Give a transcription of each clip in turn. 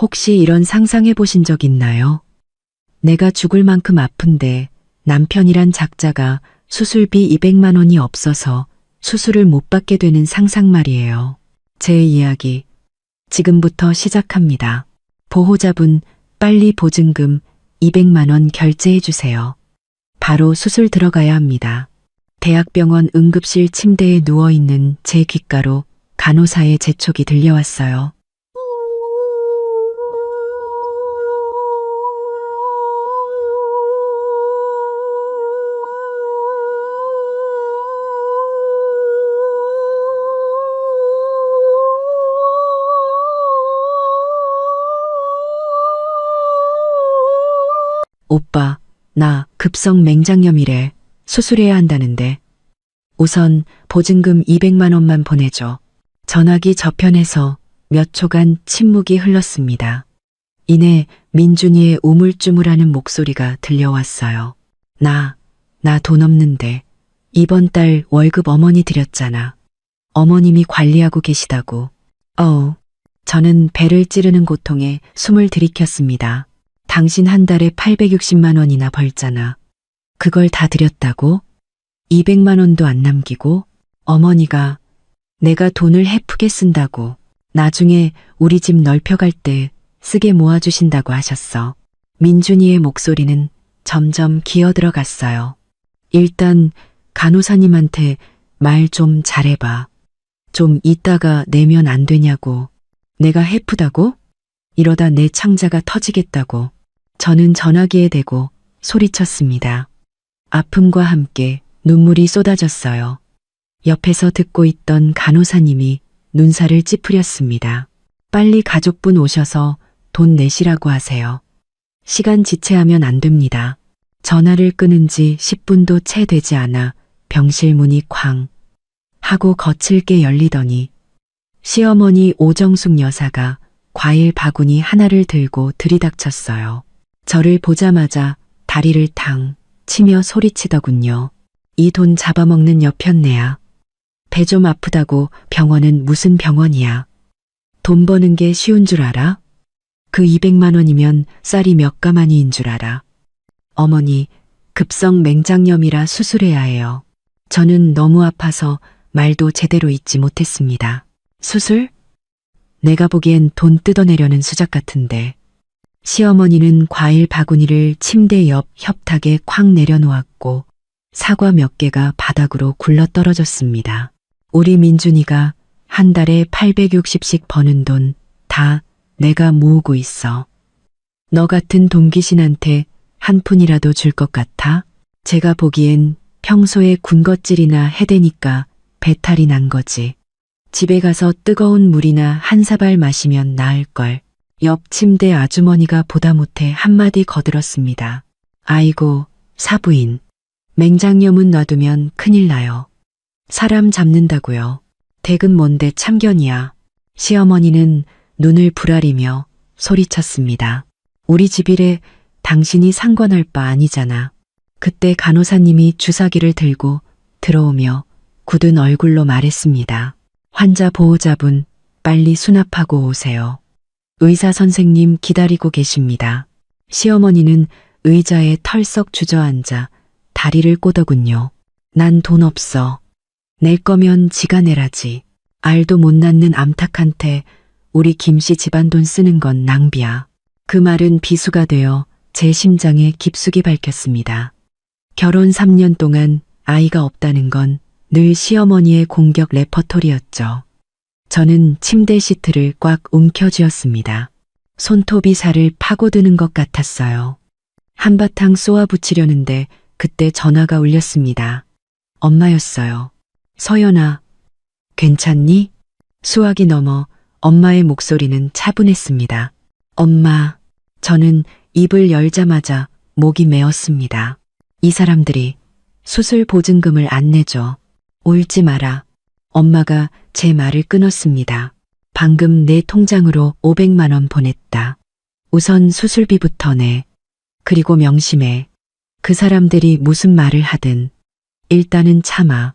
혹시 이런 상상해 보신 적 있나요? 내가 죽을 만큼 아픈데 남편이란 작자가 수술비 200만 원이 없어서 수술을 못 받게 되는 상상 말이에요. 제 이야기 지금부터 시작합니다. 보호자분 빨리 보증금 200만 원 결제해 주세요. 바로 수술 들어가야 합니다. 대학병원 응급실 침대에 누워있는 제 귓가로 간호사의 재촉이 들려왔어요. 오빠, 나 급성 맹장염이래. 수술해야 한다는데. 우선 보증금 200만 원만 보내줘. 전화기 저편에서 몇 초간 침묵이 흘렀습니다. 이내 민준이의 우물쭈물하는 목소리가 들려왔어요. 나 돈 없는데 이번 달 월급 어머니 드렸잖아. 어머님이 관리하고 계시다고. 저는 배를 찌르는 고통에 숨을 들이켰습니다. 당신 한 달에 860만 원이나 벌잖아. 그걸 다 드렸다고? 200만 원도 안 남기고? 어머니가 내가 돈을 헤프게 쓴다고 나중에 우리 집 넓혀갈 때 쓰게 모아주신다고 하셨어. 민준이의 목소리는 점점 기어들어갔어요. 일단 간호사님한테 말 좀 잘해봐. 좀 이따가 내면 안 되냐고. 내가 헤프다고? 이러다 내 창자가 터지겠다고. 저는 전화기에 대고 소리쳤습니다. 아픔과 함께 눈물이 쏟아졌어요. 옆에서 듣고 있던 간호사님이 눈살을 찌푸렸습니다. 빨리 가족분 오셔서 돈 내시라고 하세요. 시간 지체하면 안 됩니다. 전화를 끊은 지 10분도 채 되지 않아 병실 문이 쾅 하고 거칠게 열리더니 시어머니 오정숙 여사가 과일 바구니 하나를 들고 들이닥쳤어요. 저를 보자마자 다리를 탕 치며 소리치더군요. 이 돈 잡아먹는 여편네야. 배 좀 아프다고 병원은 무슨 병원이야. 돈 버는 게 쉬운 줄 알아? 그 200만 원이면 쌀이 몇 가마니인 줄 알아. 어머니, 급성 맹장염이라 수술해야 해요. 저는 너무 아파서 말도 제대로 잇지 못했습니다. 수술? 내가 보기엔 돈 뜯어내려는 수작 같은데. 시어머니는 과일 바구니를 침대 옆 협탁에 쾅 내려놓았고 사과 몇 개가 바닥으로 굴러 떨어졌습니다. 우리 민준이가 한 달에 860씩 버는 돈 다 내가 모으고 있어. 너 같은 동기신한테 한 푼이라도 줄 것 같아? 제가 보기엔 평소에 군것질이나 해대니까 배탈이 난 거지. 집에 가서 뜨거운 물이나 한 사발 마시면 나을걸. 옆 침대 아주머니가 보다 못해 한마디 거들었습니다. 아이고, 사부인. 맹장염은 놔두면 큰일 나요. 사람 잡는다고요. 댁은 뭔데 참견이야. 시어머니는 눈을 부라리며 소리쳤습니다. 우리 집이래 당신이 상관할 바 아니잖아. 그때 간호사님이 주사기를 들고 들어오며 굳은 얼굴로 말했습니다. 환자 보호자분 빨리 수납하고 오세요. 의사 선생님 기다리고 계십니다. 시어머니는 의자에 털썩 주저앉아 다리를 꼬더군요. 난 돈 없어. 낼 거면 지가 내라지. 알도 못 낳는 암탉한테 우리 김씨 집안 돈 쓰는 건 낭비야. 그 말은 비수가 되어 제 심장에 깊숙이 박혔습니다. 결혼 3년 동안 아이가 없다는 건 늘 시어머니의 공격 레퍼토리였죠. 저는 침대 시트를 꽉 움켜쥐었습니다. 손톱이 살을 파고드는 것 같았어요. 한바탕 쏘아붙이려는데 그때 전화가 울렸습니다. 엄마였어요. 서연아, 괜찮니? 수화기 넘어 엄마의 목소리는 차분했습니다. 엄마, 저는 입을 열자마자 목이 메었습니다. 이 사람들이 수술 보증금을 안 내줘. 울지 마라. 엄마가 제 말을 끊었습니다. 방금 내 통장으로 500만 원 보냈다. 우선 수술비부터 내. 그리고 명심해. 그 사람들이 무슨 말을 하든 일단은 참아.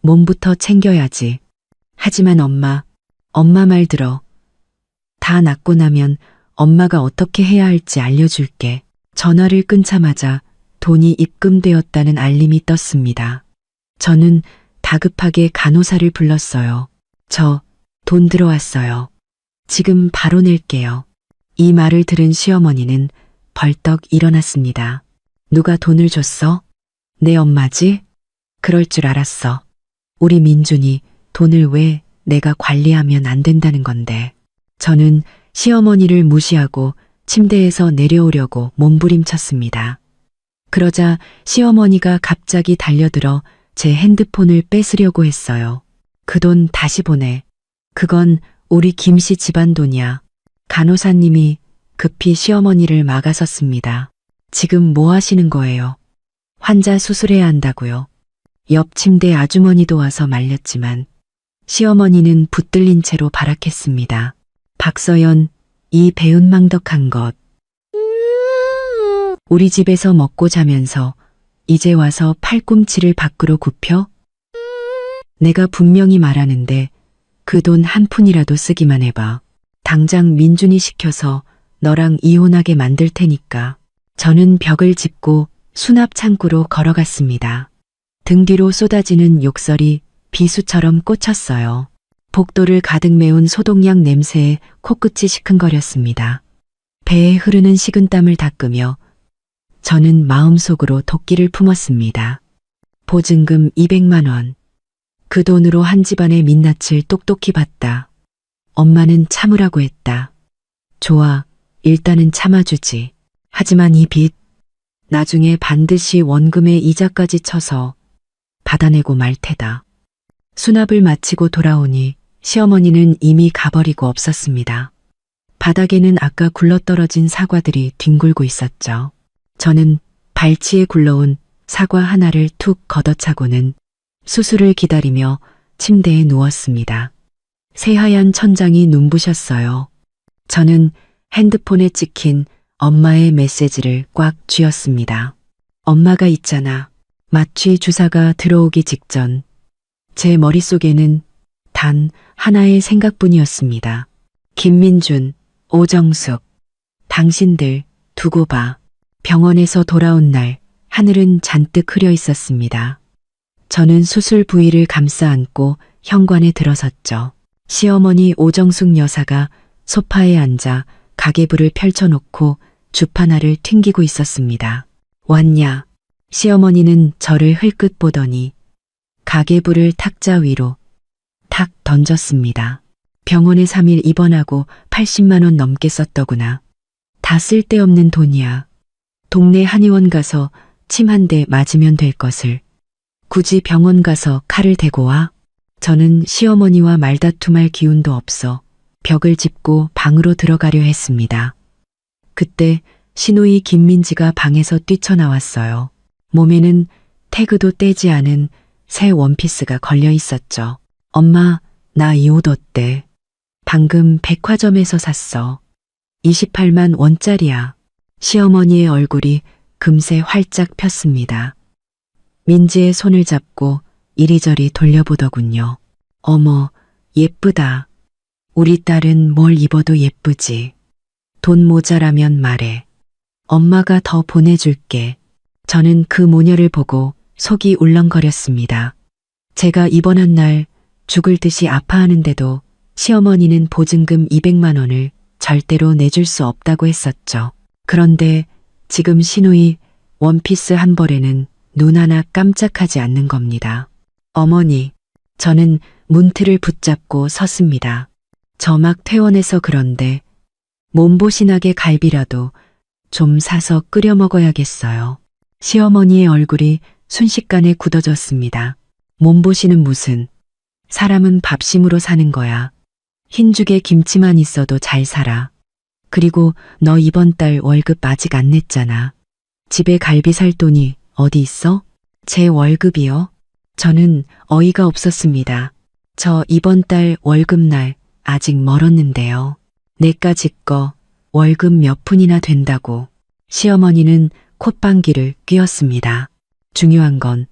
몸부터 챙겨야지. 하지만 엄마 말 들어. 다 낫고 나면 엄마가 어떻게 해야 할지 알려줄게. 전화를 끊자마자 돈이 입금되었다는 알림이 떴습니다. 저는 다급하게 간호사를 불렀어요. 저 돈 들어왔어요. 지금 바로 낼게요. 이 말을 들은 시어머니는 벌떡 일어났습니다. 누가 돈을 줬어? 내 엄마지? 그럴 줄 알았어. 우리 민준이 돈을 왜 내가 관리하면 안 된다는 건데. 저는 시어머니를 무시하고 침대에서 내려오려고 몸부림쳤습니다. 그러자 시어머니가 갑자기 달려들어 제 핸드폰을 뺏으려고 했어요. 그 돈 다시 보내. 그건 우리 김씨 집안 돈이야. 간호사님이 급히 시어머니를 막아섰습니다. 지금 뭐 하시는 거예요? 환자 수술해야 한다고요. 옆 침대 아주머니도 와서 말렸지만 시어머니는 붙들린 채로 발악했습니다. 박서연, 이 배은망덕한 것. 우리 집에서 먹고 자면서 이제 와서 팔꿈치를 밖으로 굽혀? 내가 분명히 말하는데 그 돈 한 푼이라도 쓰기만 해봐. 당장 민준이 시켜서 너랑 이혼하게 만들 테니까. 저는 벽을 짚고 수납 창구로 걸어갔습니다. 등 뒤로 쏟아지는 욕설이 비수처럼 꽂혔어요. 복도를 가득 메운 소독약 냄새에 코끝이 시큰거렸습니다. 배에 흐르는 식은땀을 닦으며 저는 마음속으로 도끼를 품었습니다. 보증금 200만 원. 그 돈으로 한 집안의 민낯을 똑똑히 봤다. 엄마는 참으라고 했다. 좋아, 일단은 참아주지. 하지만 이 빚, 나중에 반드시 원금의 이자까지 쳐서 받아내고 말 테다. 수납을 마치고 돌아오니 시어머니는 이미 가버리고 없었습니다. 바닥에는 아까 굴러떨어진 사과들이 뒹굴고 있었죠. 저는 발치에 굴러온 사과 하나를 툭 걷어차고는 수술을 기다리며 침대에 누웠습니다. 새하얀 천장이 눈부셨어요. 저는 핸드폰에 찍힌 엄마의 메시지를 꽉 쥐었습니다. 엄마가 있잖아. 마취 주사가 들어오기 직전 제 머릿속에는 단 하나의 생각뿐이었습니다. 김민준, 오정숙, 당신들 두고 봐. 병원에서 돌아온 날 하늘은 잔뜩 흐려 있었습니다. 저는 수술 부위를 감싸 안고 현관에 들어섰죠. 시어머니 오정숙 여사가 소파에 앉아 가계부를 펼쳐놓고 주파나를 튕기고 있었습니다. 왔냐? 시어머니는 저를 흘끗 보더니 가계부를 탁자 위로 탁 던졌습니다. 병원에 3일 입원하고 80만 원 넘게 썼더구나. 다 쓸데없는 돈이야. 동네 한의원 가서 침 한 대 맞으면 될 것을 굳이 병원 가서 칼을 대고 와? 저는 시어머니와 말다툼할 기운도 없어 벽을 짚고 방으로 들어가려 했습니다. 그때 시누이 김민지가 방에서 뛰쳐나왔어요. 몸에는 태그도 떼지 않은 새 원피스가 걸려 있었죠. 엄마, 나 이 옷 어때? 방금 백화점에서 샀어. 28만 원짜리야. 시어머니의 얼굴이 금세 활짝 폈습니다. 민지의 손을 잡고 이리저리 돌려보더군요. 어머, 예쁘다. 우리 딸은 뭘 입어도 예쁘지. 돈 모자라면 말해. 엄마가 더 보내줄게. 저는 그 모녀를 보고 속이 울렁거렸습니다. 제가 입원한 날 죽을 듯이 아파하는데도 시어머니는 보증금 200만 원을 절대로 내줄 수 없다고 했었죠. 그런데 지금 시누이 원피스 한 벌에는 눈 하나 깜짝하지 않는 겁니다. 어머니, 저는 문틀을 붙잡고 섰습니다. 저 막 퇴원해서 그런데 몸보신하게 갈비라도 좀 사서 끓여 먹어야겠어요. 시어머니의 얼굴이 순식간에 굳어졌습니다. 몸보신은 무슨, 사람은 밥심으로 사는 거야. 흰죽에 김치만 있어도 잘 살아. 그리고 너 이번 달 월급 아직 안 냈잖아. 집에 갈비 살 돈이 어디 있어? 제 월급이요? 저는 어이가 없었습니다. 저 이번 달 월급날 아직 멀었는데요. 내까지 거 월급 몇 푼이나 된다고. 시어머니는 콧방귀를 뀌었습니다. 중요한 건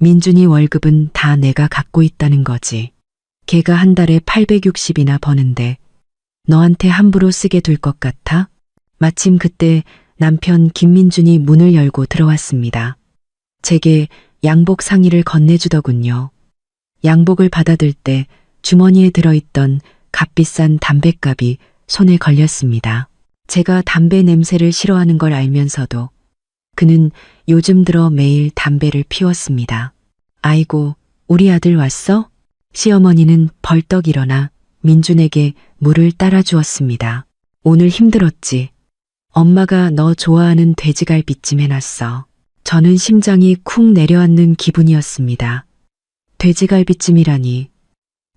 민준이 월급은 다 내가 갖고 있다는 거지. 걔가 한 달에 860이나 버는데 너한테 함부로 쓰게 될 것 같아? 마침 그때 남편 김민준이 문을 열고 들어왔습니다. 제게 양복 상의를 건네주더군요. 양복을 받아들 때 주머니에 들어있던 값비싼 담뱃갑이 손에 걸렸습니다. 제가 담배 냄새를 싫어하는 걸 알면서도 그는 요즘 들어 매일 담배를 피웠습니다. 아이고, 우리 아들 왔어? 시어머니는 벌떡 일어나 민준에게 물을 따라 주었습니다. 오늘 힘들었지? 엄마가 너 좋아하는 돼지갈비찜 해놨어. 저는 심장이 쿵 내려앉는 기분이었습니다. 돼지갈비찜이라니.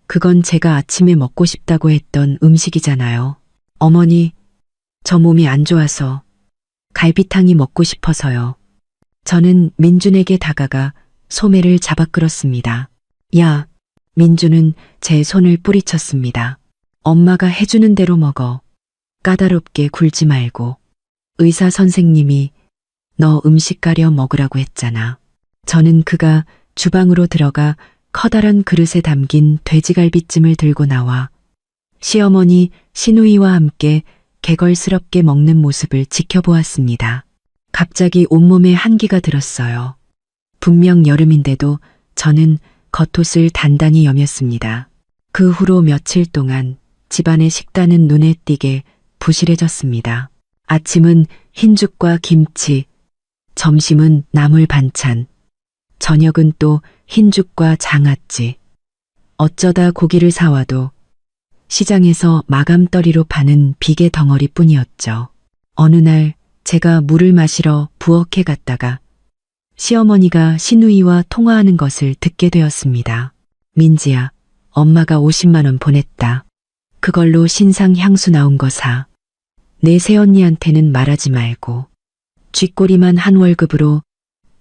그건 제가 아침에 먹고 싶다고 했던 음식이잖아요. 어머니, 저 몸이 안 좋아서 갈비탕이 먹고 싶어서요. 저는 민준에게 다가가 소매를 잡아 끌었습니다. 야, 민준은 제 손을 뿌리쳤습니다. 엄마가 해주는 대로 먹어. 까다롭게 굴지 말고. 의사 선생님이 너 음식 가려 먹으라고 했잖아. 저는 그가 주방으로 들어가 커다란 그릇에 담긴 돼지갈비찜을 들고 나와 시어머니 시누이와 함께 개걸스럽게 먹는 모습을 지켜보았습니다. 갑자기 온몸에 한기가 들었어요. 분명 여름인데도 저는 겉옷을 단단히 여몄습니다. 그 후로 며칠 동안 집안의 식단은 눈에 띄게 부실해졌습니다. 아침은 흰죽과 김치, 점심은 나물 반찬, 저녁은 또 흰죽과 장아찌. 어쩌다 고기를 사와도 시장에서 마감떨이로 파는 비계 덩어리뿐이었죠. 어느 날 제가 물을 마시러 부엌에 갔다가 시어머니가 시누이와 통화하는 것을 듣게 되었습니다. 민지야, 엄마가 50만 원 보냈다. 그걸로 신상 향수 나온 거 사. 내 새언니한테는 말하지 말고. 쥐꼬리만 한 월급으로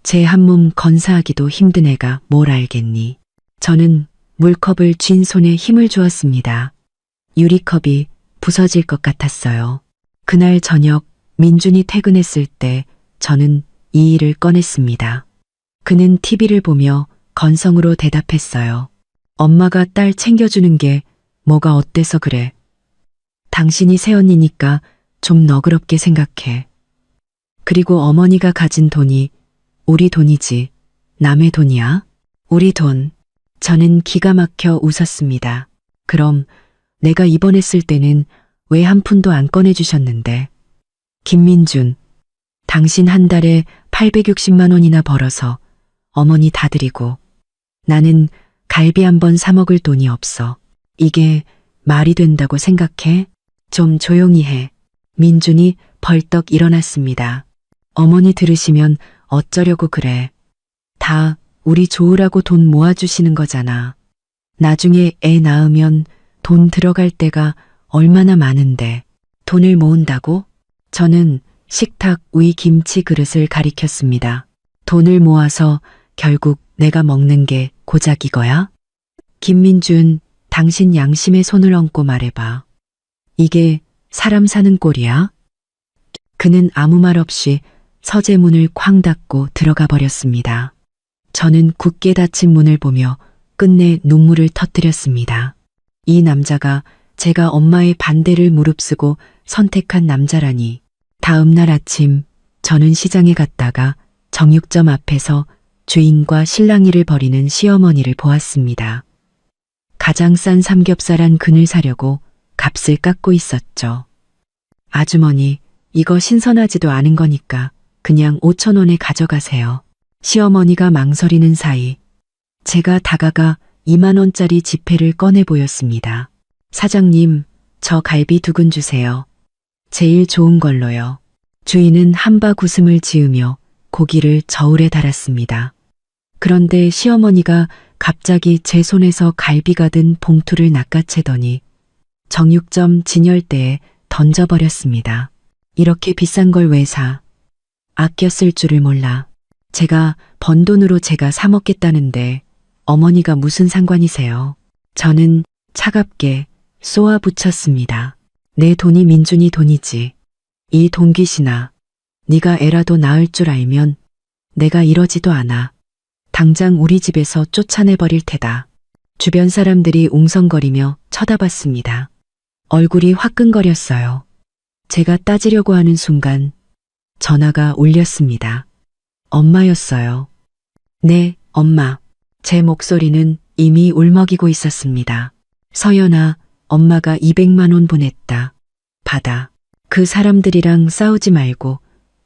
제 한 몸 건사하기도 힘든 애가 뭘 알겠니. 저는 물컵을 쥔 손에 힘을 주었습니다. 유리컵이 부서질 것 같았어요. 그날 저녁 민준이 퇴근했을 때 저는 이 일을 꺼냈습니다. 그는 TV를 보며 건성으로 대답했어요. 엄마가 딸 챙겨주는 게 뭐가 어때서 그래. 당신이 새언니니까 좀 너그럽게 생각해. 그리고 어머니가 가진 돈이 우리 돈이지 남의 돈이야? 우리 돈. 저는 기가 막혀 웃었습니다. 그럼 내가 입원했을 때는 왜 한 푼도 안 꺼내주셨는데. 김민준, 당신 한 달에 860만 원이나 벌어서 어머니 다 드리고 나는 갈비 한 번 사 먹을 돈이 없어. 이게 말이 된다고 생각해? 좀 조용히 해. 민준이 벌떡 일어났습니다. 어머니 들으시면 어쩌려고 그래. 다 우리 좋으라고 돈 모아주시는 거잖아. 나중에 애 낳으면 돈 들어갈 때가 얼마나 많은데 돈을 모은다고? 저는 식탁 위 김치 그릇을 가리켰습니다. 돈을 모아서 결국 내가 먹는 게 고작 이거야? 김민준, 당신 양심의 손을 얹고 말해봐. 이게 사람 사는 꼴이야? 그는 아무 말 없이 서재문을 쾅 닫고 들어가 버렸습니다. 저는 굳게 닫힌 문을 보며 끝내 눈물을 터뜨렸습니다. 이 남자가 제가 엄마의 반대를 무릅쓰고 선택한 남자라니. 다음 날 아침 저는 시장에 갔다가 정육점 앞에서 주인과 실랑이를 벌이는 시어머니를 보았습니다. 가장 싼 삼겹살 한 근을 사려고 값을 깎고 있었죠. 아주머니, 이거 신선하지도 않은 거니까 그냥 5천 원에 가져가세요. 시어머니가 망설이는 사이 제가 다가가 2만 원짜리 지폐를 꺼내 보였습니다. 사장님, 저 갈비 2근 주세요. 제일 좋은 걸로요. 주인은 한박 웃음을 지으며 고기를 저울에 달았습니다. 그런데 시어머니가 갑자기 제 손에서 갈비가 든 봉투를 낚아채더니 정육점 진열대에 던져버렸습니다. 이렇게 비싼 걸 왜 사? 아껴 쓸 줄을 몰라. 제가 번 돈으로 제가 사 먹겠다는데 어머니가 무슨 상관이세요? 저는 차갑게 쏘아 붙였습니다. 내 돈이 민준이 돈이지. 이 돈귀신아, 네가 애라도 낳을 줄 알면 내가 이러지도 않아. 당장 우리 집에서 쫓아내버릴 테다. 주변 사람들이 웅성거리며 쳐다봤습니다. 얼굴이 화끈거렸어요. 제가 따지려고 하는 순간 전화가 울렸습니다. 엄마였어요. 네, 엄마. 제 목소리는 이미 울먹이고 있었습니다. 서연아, 엄마가 200만 원 보냈다. 받아. 그 사람들이랑 싸우지 말고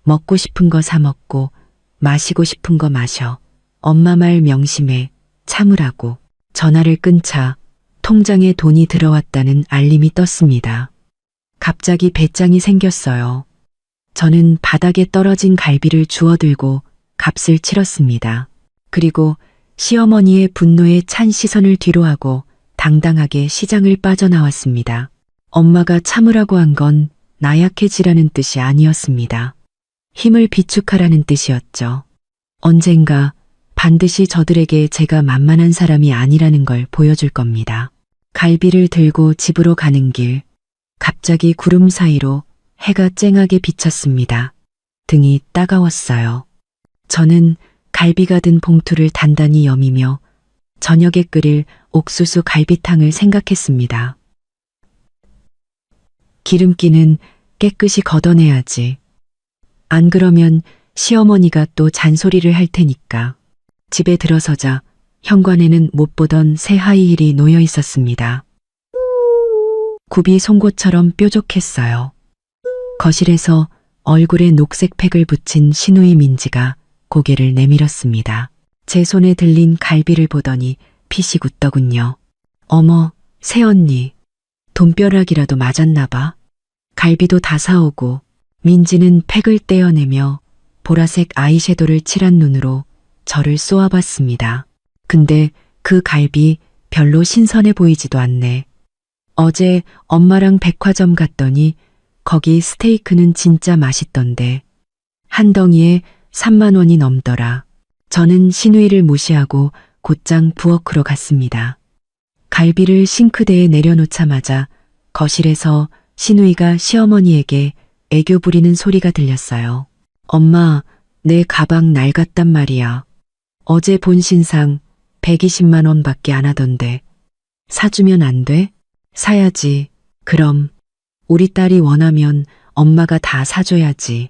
먹고 싶은 거 사 먹고 마시고 싶은 거 마셔. 엄마 말 명심해. 참으라고. 전화를 끊자 통장에 돈이 들어왔다는 알림이 떴습니다. 갑자기 배짱이 생겼어요. 저는 바닥에 떨어진 갈비를 주워들고 값을 치렀습니다. 그리고 시어머니의 분노에 찬 시선을 뒤로하고 당당하게 시장을 빠져나왔습니다. 엄마가 참으라고 한 건 나약해지라는 뜻이 아니었습니다. 힘을 비축하라는 뜻이었죠. 언젠가 반드시 저들에게 제가 만만한 사람이 아니라는 걸 보여줄 겁니다. 갈비를 들고 집으로 가는 길, 갑자기 구름 사이로 해가 쨍하게 비쳤습니다. 등이 따가웠어요. 저는 갈비가 든 봉투를 단단히 여미며 저녁에 끓일 옥수수 갈비탕을 생각했습니다. 기름기는 깨끗이 걷어내야지. 안 그러면 시어머니가 또 잔소리를 할 테니까. 집에 들어서자 현관에는 못 보던 새 하이힐이 놓여 있었습니다. 굽이 송곳처럼 뾰족했어요. 거실에서 얼굴에 녹색 팩을 붙인 시누이 민지가 고개를 내밀었습니다. 제 손에 들린 갈비를 보더니 피식 웃더군요. 어머, 새언니. 돈벼락이라도 맞았나 봐. 갈비도 다 사오고 민지는 팩을 떼어내며 보라색 아이섀도를 칠한 눈으로 저를 쏘아봤습니다. 근데 그 갈비 별로 신선해 보이지도 않네. 어제 엄마랑 백화점 갔더니 거기 스테이크는 진짜 맛있던데. 한 덩이에 3만 원이 넘더라. 저는 시누이를 무시하고 곧장 부엌으로 갔습니다. 갈비를 싱크대에 내려놓자마자 거실에서 시누이가 시어머니에게 애교 부리는 소리가 들렸어요. 엄마, 내 가방 낡았단 말이야. 어제 본 신상 120만 원밖에 안 하던데. 사주면 안 돼? 사야지. 그럼 우리 딸이 원하면 엄마가 다 사줘야지.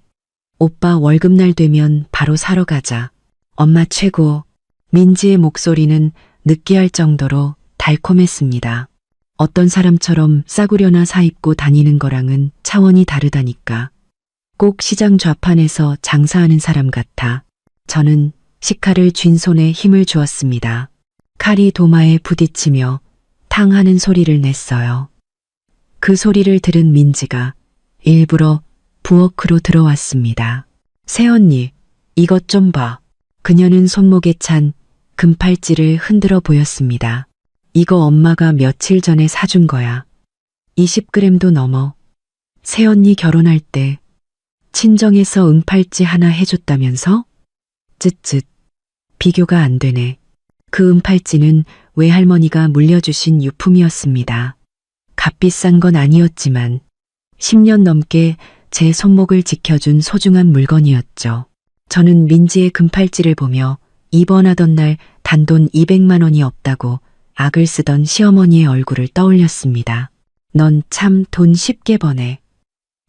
오빠 월급날 되면 바로 사러 가자. 엄마 최고. 민지의 목소리는 느끼할 정도로 달콤했습니다. 어떤 사람처럼 싸구려나 사입고 다니는 거랑은 차원이 다르다니까. 꼭 시장 좌판에서 장사하는 사람 같아. 저는 식칼을 쥔 손에 힘을 주었습니다. 칼이 도마에 부딪히며 탕하는 소리를 냈어요. 그 소리를 들은 민지가 일부러 부엌으로 들어왔습니다. 새언니, 이것 좀 봐. 그녀는 손목에 찬 금팔찌를 흔들어 보였습니다. 이거 엄마가 며칠 전에 사준 거야. 20g도 넘어. 새언니 결혼할 때 친정에서 은팔찌 하나 해줬다면서? 쯧쯧. 비교가 안 되네. 그 은팔찌는 외할머니가 물려주신 유품이었습니다. 값비싼 건 아니었지만 10년 넘게 제 손목을 지켜준 소중한 물건이었죠. 저는 민지의 금팔찌를 보며 입원하던 날 단돈 200만 원이 없다고 악을 쓰던 시어머니의 얼굴을 떠올렸습니다. 넌 참 돈 쉽게 버네.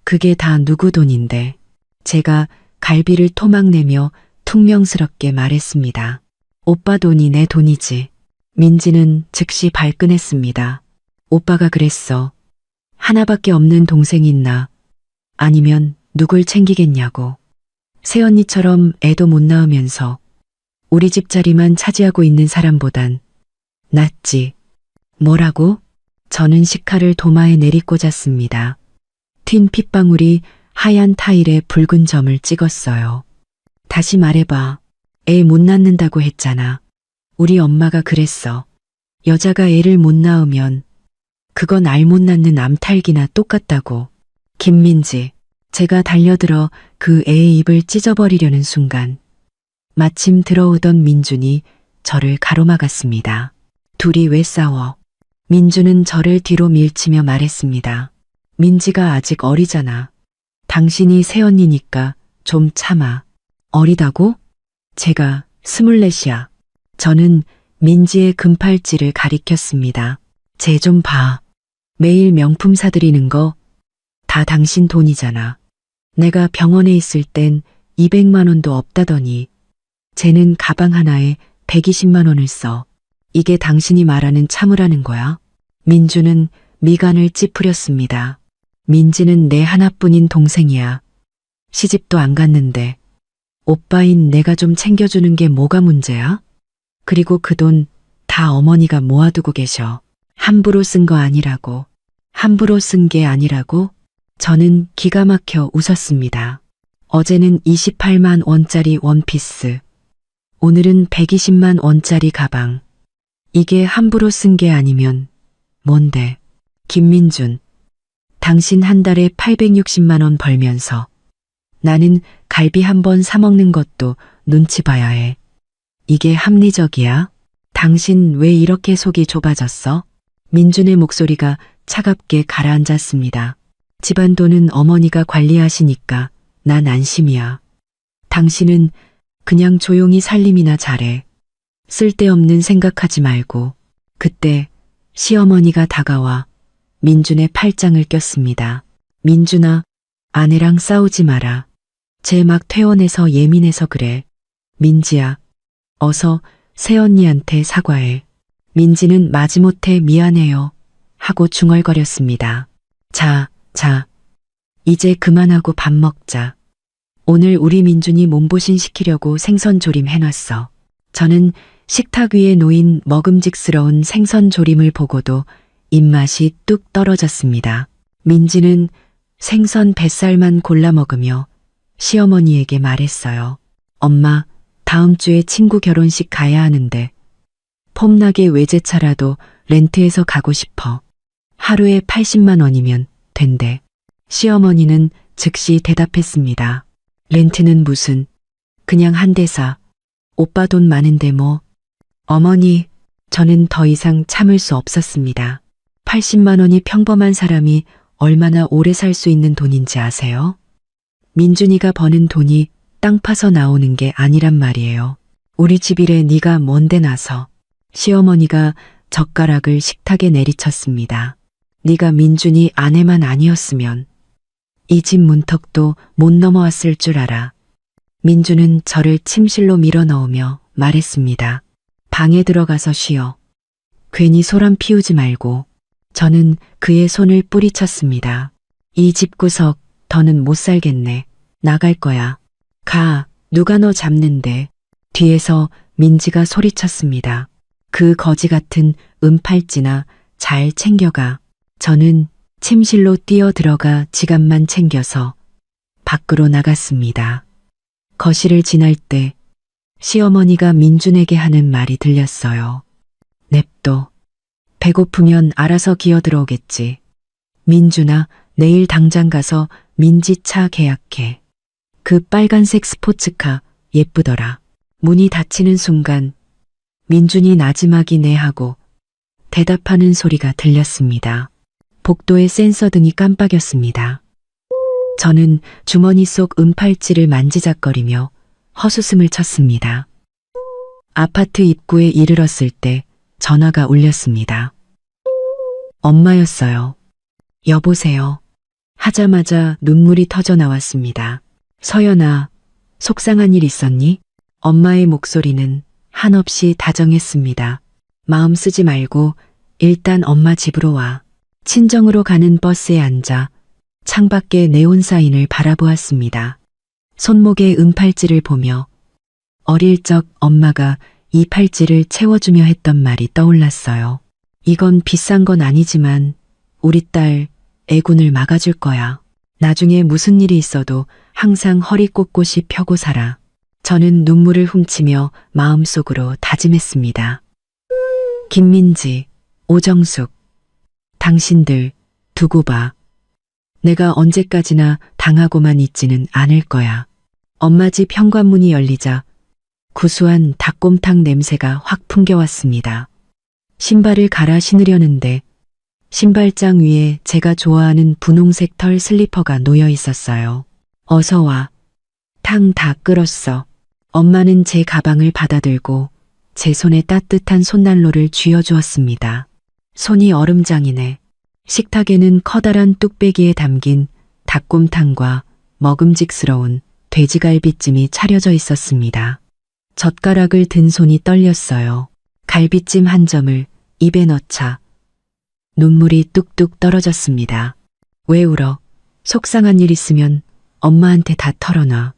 그게 다 누구 돈인데. 제가 갈비를 토막내며 퉁명스럽게 말했습니다. 오빠 돈이 내 돈이지. 민지는 즉시 발끈했습니다. 오빠가 그랬어. 하나밖에 없는 동생 있나? 아니면 누굴 챙기겠냐고. 새언니처럼 애도 못 낳으면서 우리 집 자리만 차지하고 있는 사람보단 낫지. 뭐라고? 저는 식칼을 도마에 내리꽂았습니다. 튄 핏방울이 하얀 타일에 붉은 점을 찍었어요. 다시 말해봐. 애 못 낳는다고 했잖아. 우리 엄마가 그랬어. 여자가 애를 못 낳으면 그건 알 못 낳는 암탈기나 똑같다고. 김민지. 제가 달려들어 그 애의 입을 찢어버리려는 순간 마침 들어오던 민준이 저를 가로막았습니다. 둘이 왜 싸워? 민준은 저를 뒤로 밀치며 말했습니다. 민지가 아직 어리잖아. 당신이 새언니니까 좀 참아. 어리다고? 제가 24이야. 저는 민지의 금팔찌를 가리켰습니다. 쟤 좀 봐. 매일 명품 사들이는 거 다 당신 돈이잖아. 내가 병원에 있을 땐 200만 원도 없다더니 쟤는 가방 하나에 120만 원을 써. 이게 당신이 말하는 참으라는 거야? 민주는 미간을 찌푸렸습니다. 민지는 내 하나뿐인 동생이야. 시집도 안 갔는데 오빠인 내가 좀 챙겨주는 게 뭐가 문제야? 그리고 그 돈 다 어머니가 모아두고 계셔. 함부로 쓴 거 아니라고. 함부로 쓴 게 아니라고? 저는 기가 막혀 웃었습니다. 어제는 28만 원짜리 원피스. 오늘은 120만 원짜리 가방. 이게 함부로 쓴 게 아니면 뭔데? 김민준. 당신 한 달에 860만 원 벌면서 나는 갈비 한 번 사 먹는 것도 눈치 봐야 해. 이게 합리적이야? 당신 왜 이렇게 속이 좁아졌어? 민준의 목소리가 차갑게 가라앉았습니다. 집안 돈은 어머니가 관리하시니까 난 안심이야. 당신은 그냥 조용히 살림이나 잘해. 쓸데없는 생각하지 말고. 그때 시어머니가 다가와 민준의 팔짱을 꼈습니다. 민준아, 아내랑 싸우지 마라. 쟤 막 퇴원해서 예민해서 그래. 민지야, 어서 새언니한테 사과해. 민지는 마지못해 미안해요 하고 중얼거렸습니다. 자, 이제 그만하고 밥 먹자. 오늘 우리 민준이 몸보신 시키려고 생선 조림 해놨어. 저는 식탁 위에 놓인 먹음직스러운 생선 조림을 보고도 입맛이 뚝 떨어졌습니다. 민지는 생선 뱃살만 골라 먹으며 시어머니에게 말했어요. 엄마, 다음 주에 친구 결혼식 가야 하는데 폼나게 외제차라도 렌트해서 가고 싶어. 하루에 80만 원이면 된대. 시어머니는 즉시 대답했습니다. 렌트는 무슨, 그냥 한 대 사. 오빠 돈 많은데 뭐. 어머니, 저는 더 이상 참을 수 없었습니다. 80만 원이 평범한 사람이 얼마나 오래 살 수 있는 돈인지 아세요? 민준이가 버는 돈이 땅 파서 나오는 게 아니란 말이에요. 우리 집 일에 네가 뭔데 나서. 시어머니가 젓가락을 식탁에 내리쳤습니다. 네가 민준이 아내만 아니었으면 이 집 문턱도 못 넘어왔을 줄 알아. 민준은 저를 침실로 밀어넣으며 말했습니다. 방에 들어가서 쉬어. 괜히 소란 피우지 말고. 저는 그의 손을 뿌리쳤습니다. 이 집구석 더는 못 살겠네. 나갈 거야. 가, 누가 너 잡는데. 뒤에서 민지가 소리쳤습니다. 그 거지 같은 은팔찌나 잘 챙겨가. 저는 침실로 뛰어 들어가 지갑만 챙겨서 밖으로 나갔습니다. 거실을 지날 때 시어머니가 민준에게 하는 말이 들렸어요. 냅둬. 배고프면 알아서 기어들어오겠지. 민준아, 내일 당장 가서 민지 차 계약해. 그 빨간색 스포츠카 예쁘더라. 문이 닫히는 순간 민준이 나지막이네 하고 대답하는 소리가 들렸습니다. 복도의 센서 등이 깜빡였습니다. 저는 주머니 속 은팔찌를 만지작거리며 헛웃음을 쳤습니다. 아파트 입구에 이르렀을 때 전화가 울렸습니다. 엄마였어요. 여보세요. 하자마자 눈물이 터져 나왔습니다. 서연아, 속상한 일 있었니? 엄마의 목소리는 한없이 다정했습니다. 마음 쓰지 말고 일단 엄마 집으로 와. 친정으로 가는 버스에 앉아 창밖의 네온사인을 바라보았습니다. 손목에 은팔찌를 보며 어릴 적 엄마가 이 팔찌를 채워주며 했던 말이 떠올랐어요. 이건 비싼 건 아니지만 우리 딸 애군을 막아줄 거야. 나중에 무슨 일이 있어도 항상 허리 꼿꼿이 펴고 살아. 저는 눈물을 훔치며 마음속으로 다짐했습니다. 김민지, 오정숙, 당신들 두고 봐. 내가 언제까지나 당하고만 있지는 않을 거야. 엄마 집 현관문이 열리자 구수한 닭곰탕 냄새가 확 풍겨왔습니다. 신발을 갈아 신으려는데 신발장 위에 제가 좋아하는 분홍색 털 슬리퍼가 놓여 있었어요. 어서 와. 탕 다 끓었어. 엄마는 제 가방을 받아들고 제 손에 따뜻한 손난로를 쥐어주었습니다. 손이 얼음장이네. 식탁에는 커다란 뚝배기에 담긴 닭곰탕과 먹음직스러운 돼지갈비찜이 차려져 있었습니다. 젓가락을 든 손이 떨렸어요. 갈비찜 한 점을 입에 넣자 눈물이 뚝뚝 떨어졌습니다. 왜 울어? 속상한 일 있으면 엄마한테 다 털어놔.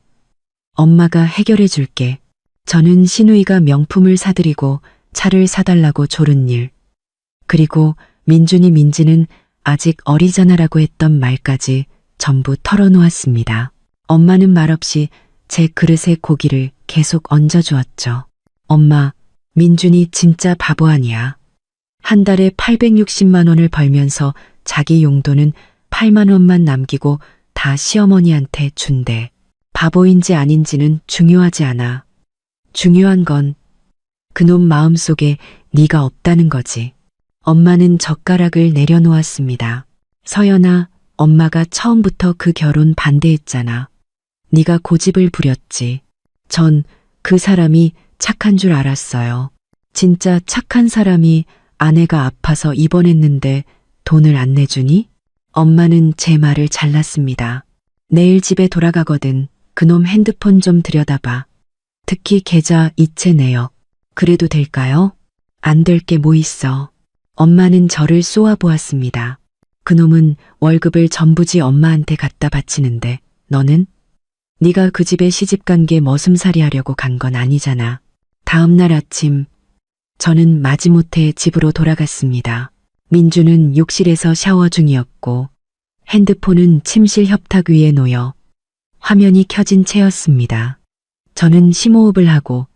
엄마가 해결해 줄게. 저는 신우이가 명품을 사드리고 차를 사달라고 조른 일. 그리고 민지는 아직 어리잖아라고 했던 말까지 전부 털어놓았습니다. 엄마는 말없이 제 그릇에 고기를 계속 얹어주었죠. 엄마, 민준이 진짜 바보 아니야. 한 달에 860만 원을 벌면서 자기 용돈은 8만 원만 남기고 다 시어머니한테 준대. 바보인지 아닌지는 중요하지 않아. 중요한 건 그놈 마음속에 네가 없다는 거지. 엄마는 젓가락을 내려놓았습니다. 서연아, 엄마가 처음부터 그 결혼 반대했잖아. 네가 고집을 부렸지. 전 그 사람이 착한 줄 알았어요. 진짜 착한 사람이 아내가 아파서 입원했는데 돈을 안 내주니? 엄마는 제 말을 잘랐습니다. 내일 집에 돌아가거든. 그놈 핸드폰 좀 들여다봐. 특히 계좌 이체 내역. 그래도 될까요? 안 될 게 뭐 있어. 엄마는 저를 쏘아보았습니다. 그놈은 월급을 전부 지 엄마한테 갖다 바치는데 너는? 네가 그 집에 시집간 게 머슴살이 하려고 간 건 아니잖아. 다음 날 아침 저는 마지못해 집으로 돌아갔습니다. 민주는 욕실에서 샤워 중이었고 핸드폰은 침실 협탁 위에 놓여 화면이 켜진 채였습니다. 저는 심호흡을 하고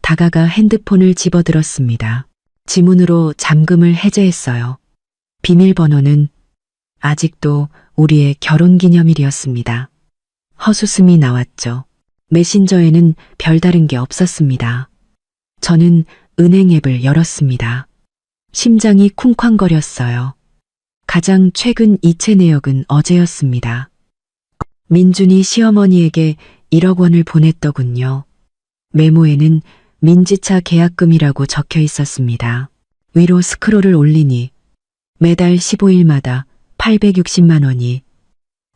다가가 핸드폰을 집어들었습니다. 지문으로 잠금을 해제했어요. 비밀번호는 아직도 우리의 결혼기념일이었습니다. 헛웃음이 나왔죠. 메신저에는 별다른 게 없었습니다. 저는 은행 앱을 열었습니다. 심장이 쿵쾅거렸어요. 가장 최근 이체 내역은 어제였습니다. 민준이 시어머니에게 1억 원을 보냈더군요. 메모에는 민지차 계약금이라고 적혀 있었습니다. 위로 스크롤을 올리니 매달 15일마다 860만 원이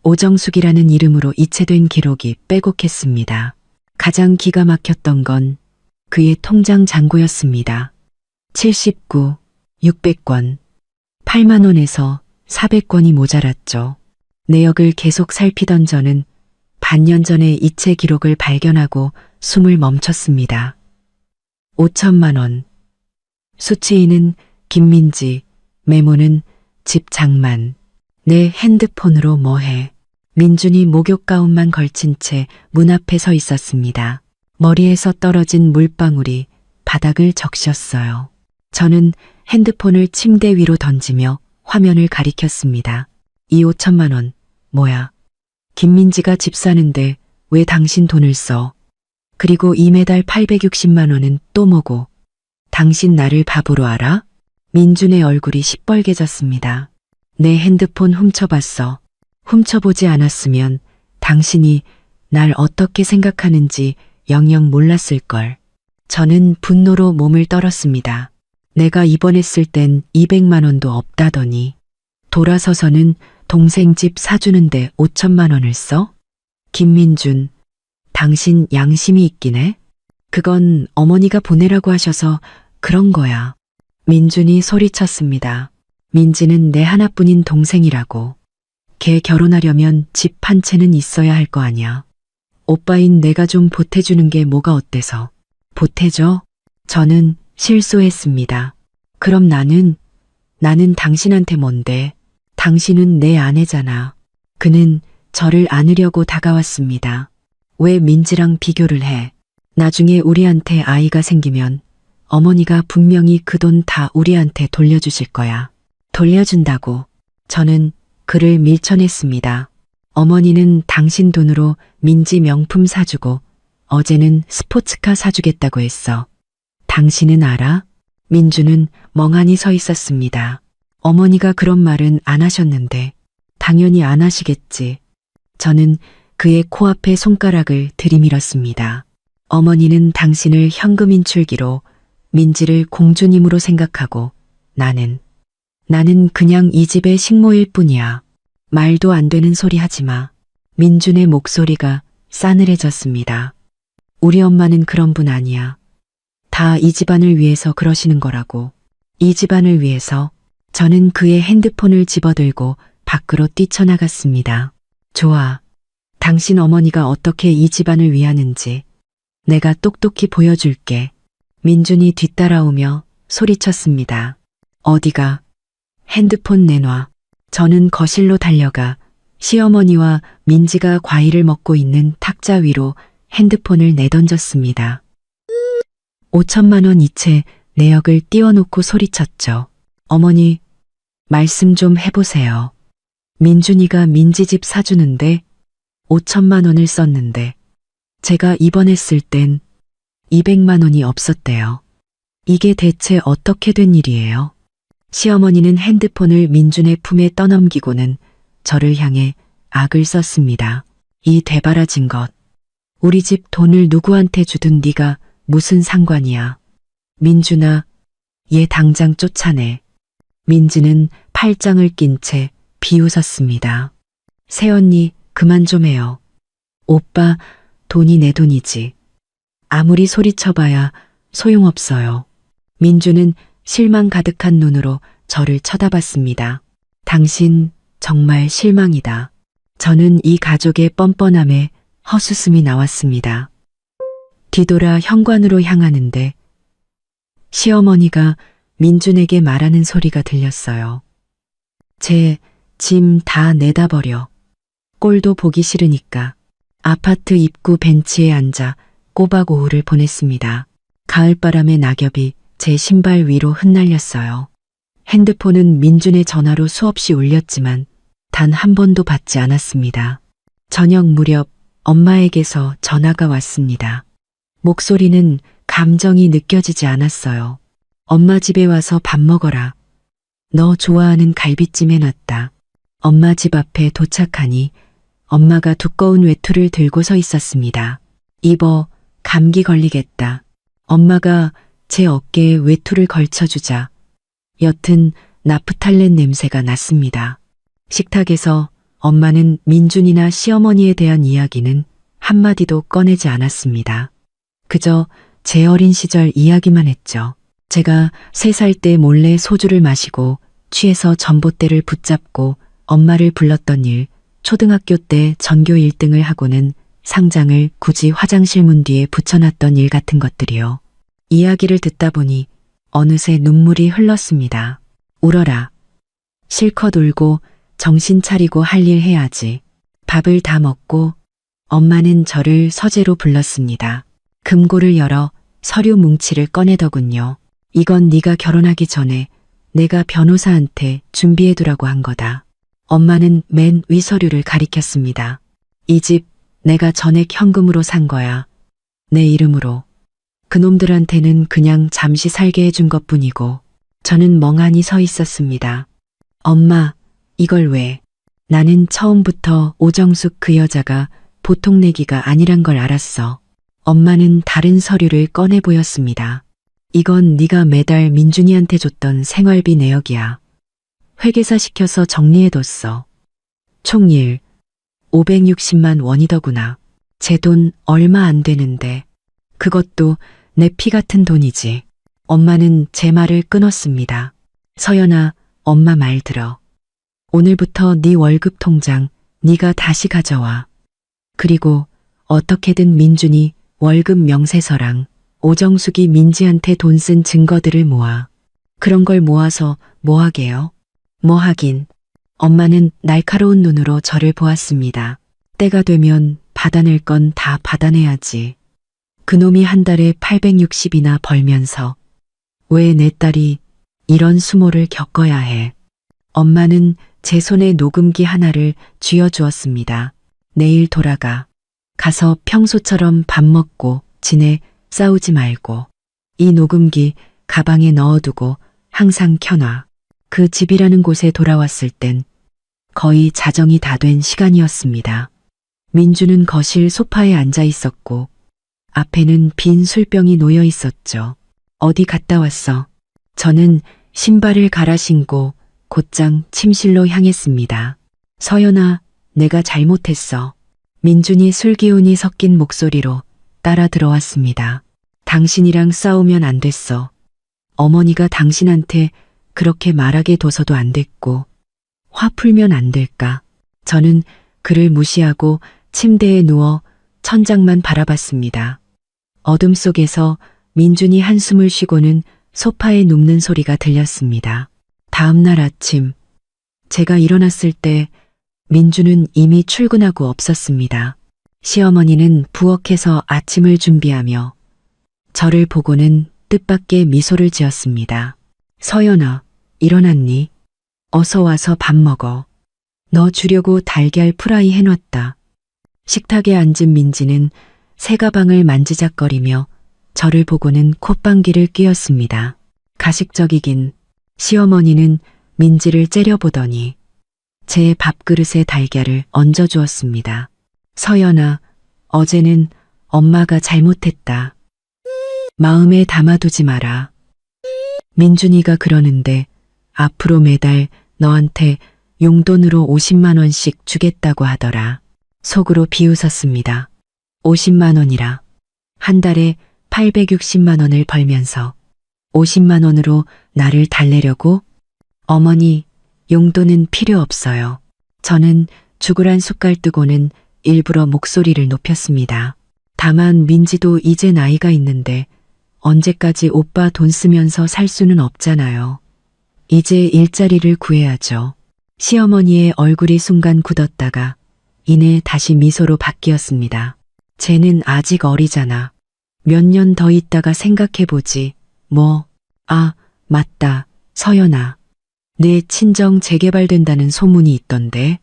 오정숙이라는 이름으로 이체된 기록이 빼곡했습니다. 가장 기가 막혔던 건 그의 통장 잔고였습니다. 79, 600권, 8만 원에서 400권이 모자랐죠. 내역을 계속 살피던 저는 반년 전에 이체 기록을 발견하고 숨을 멈췄습니다. 5천만 원. 수취인은 김민지, 메모는 집 장만. 내 핸드폰으로 뭐해. 민준이 목욕 가운만 걸친 채 문 앞에 서 있었습니다. 머리에서 떨어진 물방울이 바닥을 적셨어요. 저는 핸드폰을 침대 위로 던지며 화면을 가리켰습니다. 이 5천만 원, 뭐야? 김민지가 집 사는데 왜 당신 돈을 써? 그리고 이 매달 860만 원은 또 뭐고? 당신 나를 바보로 알아? 민준의 얼굴이 시뻘개졌습니다. 내 핸드폰 훔쳐봤어. 훔쳐보지 않았으면 당신이 날 어떻게 생각하는지 영영 몰랐을걸. 저는 분노로 몸을 떨었습니다. 내가 입원했을 땐 200만 원도 없다더니 돌아서서는 동생 집 사주는데 5천만 원을 써? 김민준, 당신 양심이 있긴 해? 그건 어머니가 보내라고 하셔서 그런 거야. 민준이 소리쳤습니다. 민지는 내 하나뿐인 동생이라고. 걔 결혼하려면 집 한 채는 있어야 할 거 아냐. 오빠인 내가 좀 보태주는 게 뭐가 어때서. 보태줘? 저는 실소했습니다. 그럼 나는 당신한테 뭔데? 당신은 내 아내잖아. 그는 저를 안으려고 다가왔습니다. 왜 민지랑 비교를 해? 나중에 우리한테 아이가 생기면 어머니가 분명히 그 돈 다 우리한테 돌려주실 거야. 돌려준다고. 저는 그를 밀쳐냈습니다. 어머니는 당신 돈으로 민지 명품 사주고 어제는 스포츠카 사주겠다고 했어. 당신은 알아? 민주는 멍하니 서 있었습니다. 어머니가 그런 말은 안 하셨는데 당연히 안 하시겠지. 저는 그의 코앞에 손가락을 들이밀었습니다. 어머니는 당신을 현금 인출기로 민지를 공주님으로 생각하고 나는 나는 그냥 이 집의 식모일 뿐이야. 말도 안 되는 소리 하지 마. 민준의 목소리가 싸늘해졌습니다. 우리 엄마는 그런 분 아니야. 다 이 집안을 위해서 그러시는 거라고. 이 집안을 위해서. 저는 그의 핸드폰을 집어들고 밖으로 뛰쳐나갔습니다. 좋아. 당신 어머니가 어떻게 이 집안을 위하는지 내가 똑똑히 보여줄게. 민준이 뒤따라오며 소리쳤습니다. 어디가? 핸드폰 내놔. 저는 거실로 달려가 시어머니와 민지가 과일을 먹고 있는 탁자 위로 핸드폰을 내던졌습니다. 5천만 원 이체 내역을 띄워놓고 소리쳤죠. 어머니, 말씀 좀 해보세요. 민준이가 민지 집 사주는데 5천만 원을 썼는데 제가 입원했을 땐 200만 원이 없었대요. 이게 대체 어떻게 된 일이에요? 시어머니는 핸드폰을 민준의 품에 떠넘기고는 저를 향해 악을 썼습니다. 이 대바라진 것. 우리 집 돈을 누구한테 주든 네가 무슨 상관이야. 민준아, 얘 당장 쫓아내. 민지는 팔짱을 낀 채 비웃었습니다. 새언니, 그만 좀 해요. 오빠, 돈이 내 돈이지. 아무리 소리쳐봐야 소용없어요. 민주는 실망 가득한 눈으로 저를 쳐다봤습니다. 당신 정말 실망이다. 저는 이 가족의 뻔뻔함에 헛웃음이 나왔습니다. 뒤돌아 현관으로 향하는데 시어머니가 민준에게 말하는 소리가 들렸어요. 제 짐 다 내다 버려. 꼴도 보기 싫으니까. 아파트 입구 벤치에 앉아 꼬박 오후를 보냈습니다. 가을바람의 낙엽이 제 신발 위로 흩날렸어요. 핸드폰은 민준의 전화로 수없이 울렸지만 단 한 번도 받지 않았습니다. 저녁 무렵 엄마에게서 전화가 왔습니다. 목소리는 감정이 느껴지지 않았어요. 엄마 집에 와서 밥 먹어라. 너 좋아하는 갈비찜 해놨다. 엄마 집 앞에 도착하니 엄마가 두꺼운 외투를 들고 서 있었습니다. 입어, 감기 걸리겠다. 엄마가 제 어깨에 외투를 걸쳐주자 옅은 나프탈렌 냄새가 났습니다. 식탁에서 엄마는 민준이나 시어머니에 대한 이야기는 한마디도 꺼내지 않았습니다. 그저 제 어린 시절 이야기만 했죠. 제가 3살 때 몰래 소주를 마시고 취해서 전봇대를 붙잡고 엄마를 불렀던 일, 초등학교 때 전교 1등을 하고는 상장을 굳이 화장실 문 뒤에 붙여놨던 일 같은 것들이요. 이야기를 듣다 보니 어느새 눈물이 흘렀습니다. 울어라. 실컷 울고 정신 차리고 할 일 해야지. 밥을 다 먹고 엄마는 저를 서재로 불렀습니다. 금고를 열어 서류 뭉치를 꺼내더군요. 이건 네가 결혼하기 전에 내가 변호사한테 준비해두라고 한 거다. 엄마는 맨 위 서류를 가리켰습니다. 이 집 내가 전액 현금으로 산 거야. 내 이름으로. 그놈들한테는 그냥 잠시 살게 해준 것뿐이고 저는 멍하니 서 있었습니다. 엄마, 이걸 왜? 나는 처음부터 오정숙 그 여자가 보통 내기가 아니란 걸 알았어. 엄마는 다른 서류를 꺼내 보였습니다. 이건 네가 매달 민준이한테 줬던 생활비 내역이야. 회계사 시켜서 정리해뒀어. 총일 560만 원이더구나. 제 돈 얼마 안 되는데 그것도 내 피 같은 돈이지. 엄마는 제 말을 끊었습니다. 서연아, 엄마 말 들어. 오늘부터 네 월급 통장 네가 다시 가져와. 그리고 어떻게든 민준이 월급 명세서랑 오정숙이 민지한테 돈 쓴 증거들을 모아. 그런 걸 모아서 뭐 하게요? 뭐 하긴. 엄마는 날카로운 눈으로 저를 보았습니다. 때가 되면 받아낼 건 다 받아내야지. 그놈이 한 달에 860이나 벌면서 왜 내 딸이 이런 수모를 겪어야 해. 엄마는 제 손에 녹음기 하나를 쥐어주었습니다. 내일 돌아가. 가서 평소처럼 밥 먹고 지내. 싸우지 말고. 이 녹음기 가방에 넣어두고 항상 켜놔. 그 집이라는 곳에 돌아왔을 땐 거의 자정이 다 된 시간이었습니다. 민주는 거실 소파에 앉아 있었고 앞에는 빈 술병이 놓여 있었죠. 어디 갔다 왔어? 저는 신발을 갈아 신고 곧장 침실로 향했습니다. 서연아, 내가 잘못했어. 민준이 술기운이 섞인 목소리로 따라 들어왔습니다. 당신이랑 싸우면 안 됐어. 어머니가 당신한테 그렇게 말하게 둬서도 안 됐고, 화 풀면 안 될까? 저는 그를 무시하고 침대에 누워 천장만 바라봤습니다. 어둠 속에서 민준이 한숨을 쉬고는 소파에 눕는 소리가 들렸습니다. 다음 날 아침, 제가 일어났을 때 민준은 이미 출근하고 없었습니다. 시어머니는 부엌에서 아침을 준비하며 저를 보고는 뜻밖의 미소를 지었습니다. 서연아, 일어났니? 어서 와서 밥 먹어. 너 주려고 달걀 프라이 해놨다. 식탁에 앉은 민지는 새 가방을 만지작거리며 저를 보고는 콧방귀를 뀌었습니다. 가식적이긴 시어머니는 민지를 째려보더니 제 밥그릇에 달걀을 얹어주었습니다. 서연아, 어제는 엄마가 잘못했다. 마음에 담아두지 마라. 민준이가 그러는데 앞으로 매달 너한테 용돈으로 50만 원씩 주겠다고 하더라. 속으로 비웃었습니다. 50만 원이라. 한 달에 860만 원을 벌면서 50만 원으로 나를 달래려고? 어머니, 용돈은 필요 없어요. 저는 죽을 숟갈 뜨고는 일부러 목소리를 높였습니다. 다만 민지도 이제 나이가 있는데 언제까지 오빠 돈 쓰면서 살 수는 없잖아요. 이제 일자리를 구해야죠. 시어머니의 얼굴이 순간 굳었다가 이내 다시 미소로 바뀌었습니다. 쟤는 아직 어리잖아. 몇 년 더 있다가 생각해보지. 뭐, 아, 맞다. 서연아. 내 친정 재개발된다는 소문이 있던데.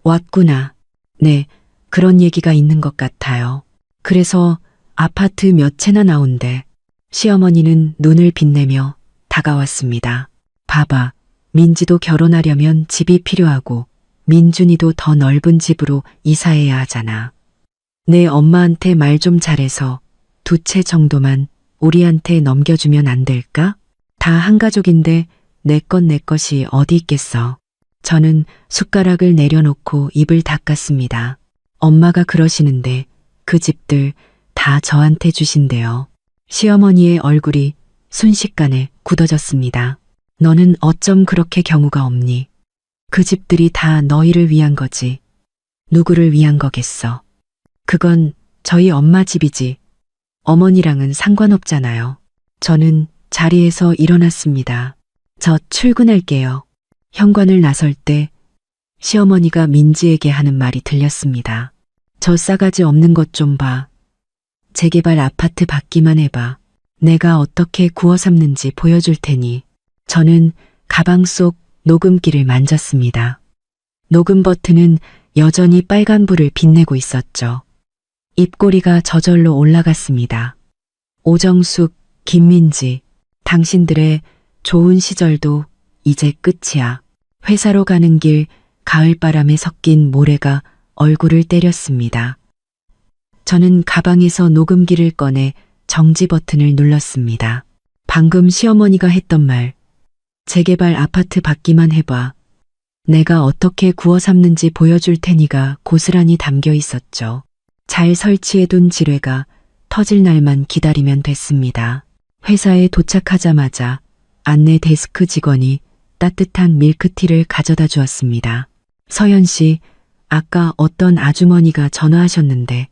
왔구나. 네, 그런 얘기가 있는 것 같아요. 그래서 아파트 몇 채나 나온대. 시어머니는 눈을 빛내며 다가왔습니다. 봐봐. 민지도 결혼하려면 집이 필요하고 민준이도 더 넓은 집으로 이사해야 하잖아. 내 엄마한테 말 좀 잘해서 2채 정도만 우리한테 넘겨주면 안 될까? 다 한 가족인데 내 것이 어디 있겠어. 저는 숟가락을 내려놓고 입을 닦았습니다. 엄마가 그러시는데 그 집들 다 저한테 주신대요. 시어머니의 얼굴이 순식간에 굳어졌습니다. 너는 어쩜 그렇게 경우가 없니? 그 집들이 다 너희를 위한 거지. 누구를 위한 거겠어. 그건 저희 엄마 집이지. 어머니랑은 상관없잖아요. 저는 자리에서 일어났습니다. 저 출근할게요. 현관을 나설 때 시어머니가 민지에게 하는 말이 들렸습니다. 저 싸가지 없는 것 좀 봐. 재개발 아파트 받기만 해봐. 내가 어떻게 구워 삶는지 보여줄 테니. 저는 가방 속 녹음기를 만졌습니다. 녹음 버튼은 여전히 빨간불을 빛내고 있었죠. 입꼬리가 저절로 올라갔습니다. 오정숙, 김민지, 당신들의 좋은 시절도 이제 끝이야. 회사로 가는 길 가을바람에 섞인 모래가 얼굴을 때렸습니다. 저는 가방에서 녹음기를 꺼내 정지 버튼을 눌렀습니다. 방금 시어머니가 했던 말, 재개발 아파트 받기만 해봐. 내가 어떻게 구워 삶는지 보여줄 테니가 고스란히 담겨 있었죠. 잘 설치해둔 지뢰가 터질 날만 기다리면 됐습니다. 회사에 도착하자마자 안내 데스크 직원이 따뜻한 밀크티를 가져다 주었습니다. 서연 씨, 아까 어떤 아주머니가 전화하셨는데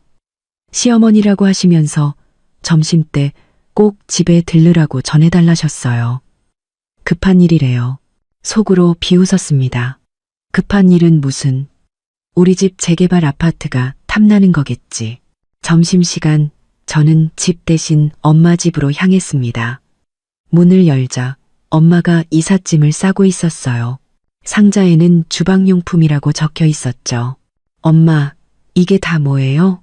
시어머니라고 하시면서 점심때 꼭 집에 들르라고 전해달라셨어요. 급한 일이래요. 속으로 비웃었습니다. 급한 일은 무슨, 우리 집 재개발 아파트가 탐나는 거겠지. 점심시간 저는 집 대신 엄마 집으로 향했습니다. 문을 열자 엄마가 이삿짐을 싸고 있었어요. 상자에는 주방용품이라고 적혀 있었죠. 엄마, 이게 다 뭐예요?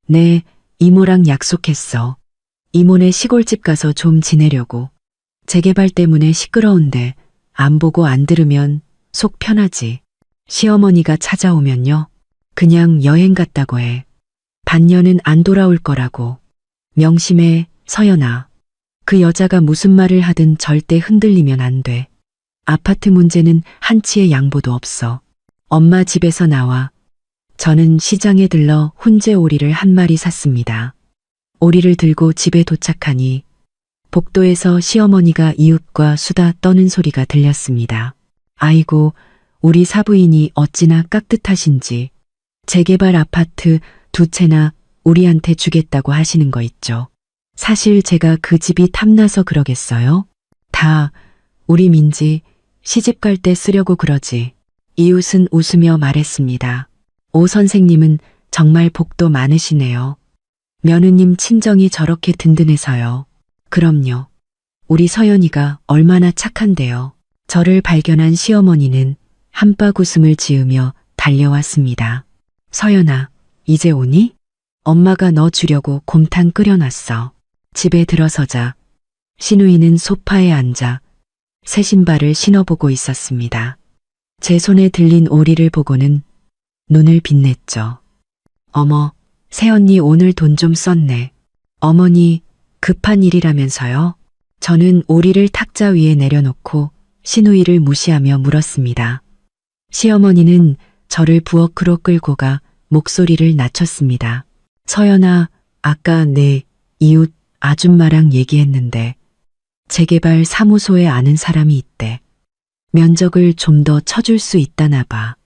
네, 이모랑 약속했어. 이모네 시골집 가서 좀 지내려고. 재개발 때문에 시끄러운데 안 보고 안 들으면 속 편하지. 시어머니가 찾아오면요. 그냥 여행 갔다고 해. 반년은 안 돌아올 거라고. 명심해, 서연아. 그 여자가 무슨 말을 하든 절대 흔들리면 안 돼. 아파트 문제는 한치의 양보도 없어. 엄마 집에서 나와 저는 시장에 들러 훈제 오리를 한 마리 샀습니다. 오리를 들고 집에 도착하니 복도에서 시어머니가 이웃과 수다 떠는 소리가 들렸습니다. 아이고, 우리 사부인이 어찌나 깍듯하신지 재개발 아파트 2채나 우리한테 주겠다고 하시는 거 있죠. 사실 제가 그 집이 탐나서 그러겠어요? 다 우리 민지 시집 갈 때 쓰려고 그러지. 이웃은 웃으며 말했습니다. 오 선생님은 정말 복도 많으시네요. 며느님 친정이 저렇게 든든해서요. 그럼요. 우리 서연이가 얼마나 착한데요. 저를 발견한 시어머니는 한박 웃음을 지으며 달려왔습니다. 서연아, 이제 오니? 엄마가 너 주려고 곰탕 끓여놨어. 집에 들어서자 시누이는 소파에 앉아 새 신발을 신어보고 있었습니다. 제 손에 들린 오리를 보고는 눈을 빛냈죠. 어머, 새언니 오늘 돈 좀 썼네. 어머니, 급한 일이라면서요? 저는 오리를 탁자 위에 내려놓고 시누이를 무시하며 물었습니다. 시어머니는 저를 부엌으로 끌고 가 목소리를 낮췄습니다. 서연아, 아까 내 이웃 아줌마랑 얘기했는데 재개발 사무소에 아는 사람이 있대. 면적을 좀 더 쳐줄 수 있다나 봐.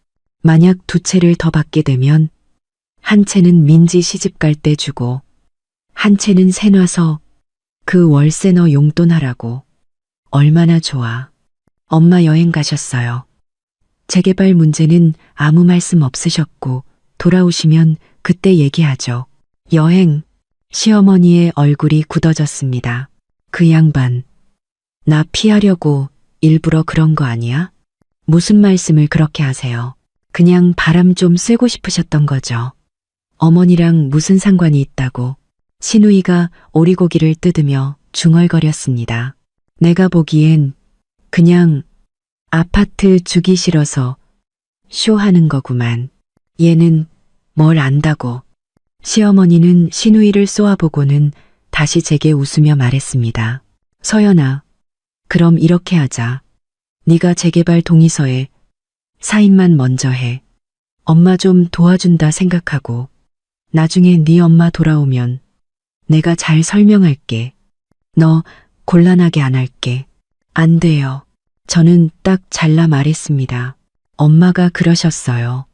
만약 2채를 더 받게 되면 한 채는 민지 시집 갈 때 주고 한 채는 세놔서 그 월세 너 용돈 하라고. 얼마나 좋아. 엄마 여행 가셨어요. 재개발 문제는 아무 말씀 없으셨고 돌아오시면 그때 얘기하죠. 여행. 시어머니의 얼굴이 굳어졌습니다. 그 양반. 나 피하려고 일부러 그런 거 아니야? 무슨 말씀을 그렇게 하세요? 그냥 바람 좀 쐬고 싶으셨던 거죠. 어머니랑 무슨 상관이 있다고. 시누이가 오리고기를 뜯으며 중얼거렸습니다. 내가 보기엔 그냥 아파트 주기 싫어서 쇼하는 거구만. 얘는 뭘 안다고. 시어머니는 시누이를 쏘아보고는 다시 제게 웃으며 말했습니다. 서연아, 그럼 이렇게 하자. 네가 재개발 동의서에 사인만 먼저 해. 엄마 좀 도와준다 생각하고 나중에 네 엄마 돌아오면 내가 잘 설명할게. 너 곤란하게 안 할게. 안 돼요. 저는 딱 잘라 말했습니다. 엄마가 그러셨어요.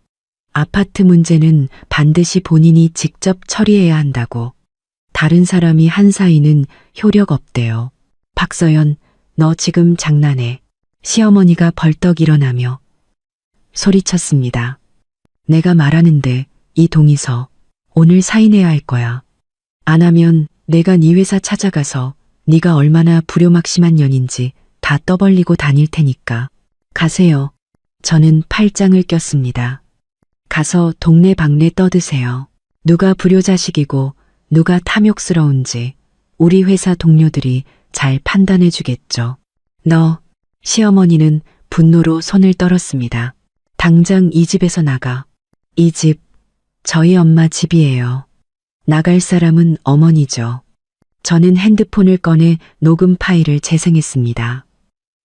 아파트 문제는 반드시 본인이 직접 처리해야 한다고. 다른 사람이 한 사이는 효력 없대요. 박서연, 너 지금 장난해. 시어머니가 벌떡 일어나며 소리쳤습니다. 내가 말하는데 이 동의서 오늘 사인해야 할 거야. 안 하면 내가 네 회사 찾아가서 네가 얼마나 불효막심한 년인지 다 떠벌리고 다닐 테니까. 가세요. 저는 팔짱을 꼈습니다. 가서 동네방네 떠드세요. 누가 불효자식이고 누가 탐욕스러운지 우리 회사 동료들이 잘 판단해 주겠죠. 너, 시어머니는 분노로 손을 떨었습니다. 당장 이 집에서 나가. 이 집, 저희 엄마 집이에요. 나갈 사람은 어머니죠. 저는 핸드폰을 꺼내 녹음 파일을 재생했습니다.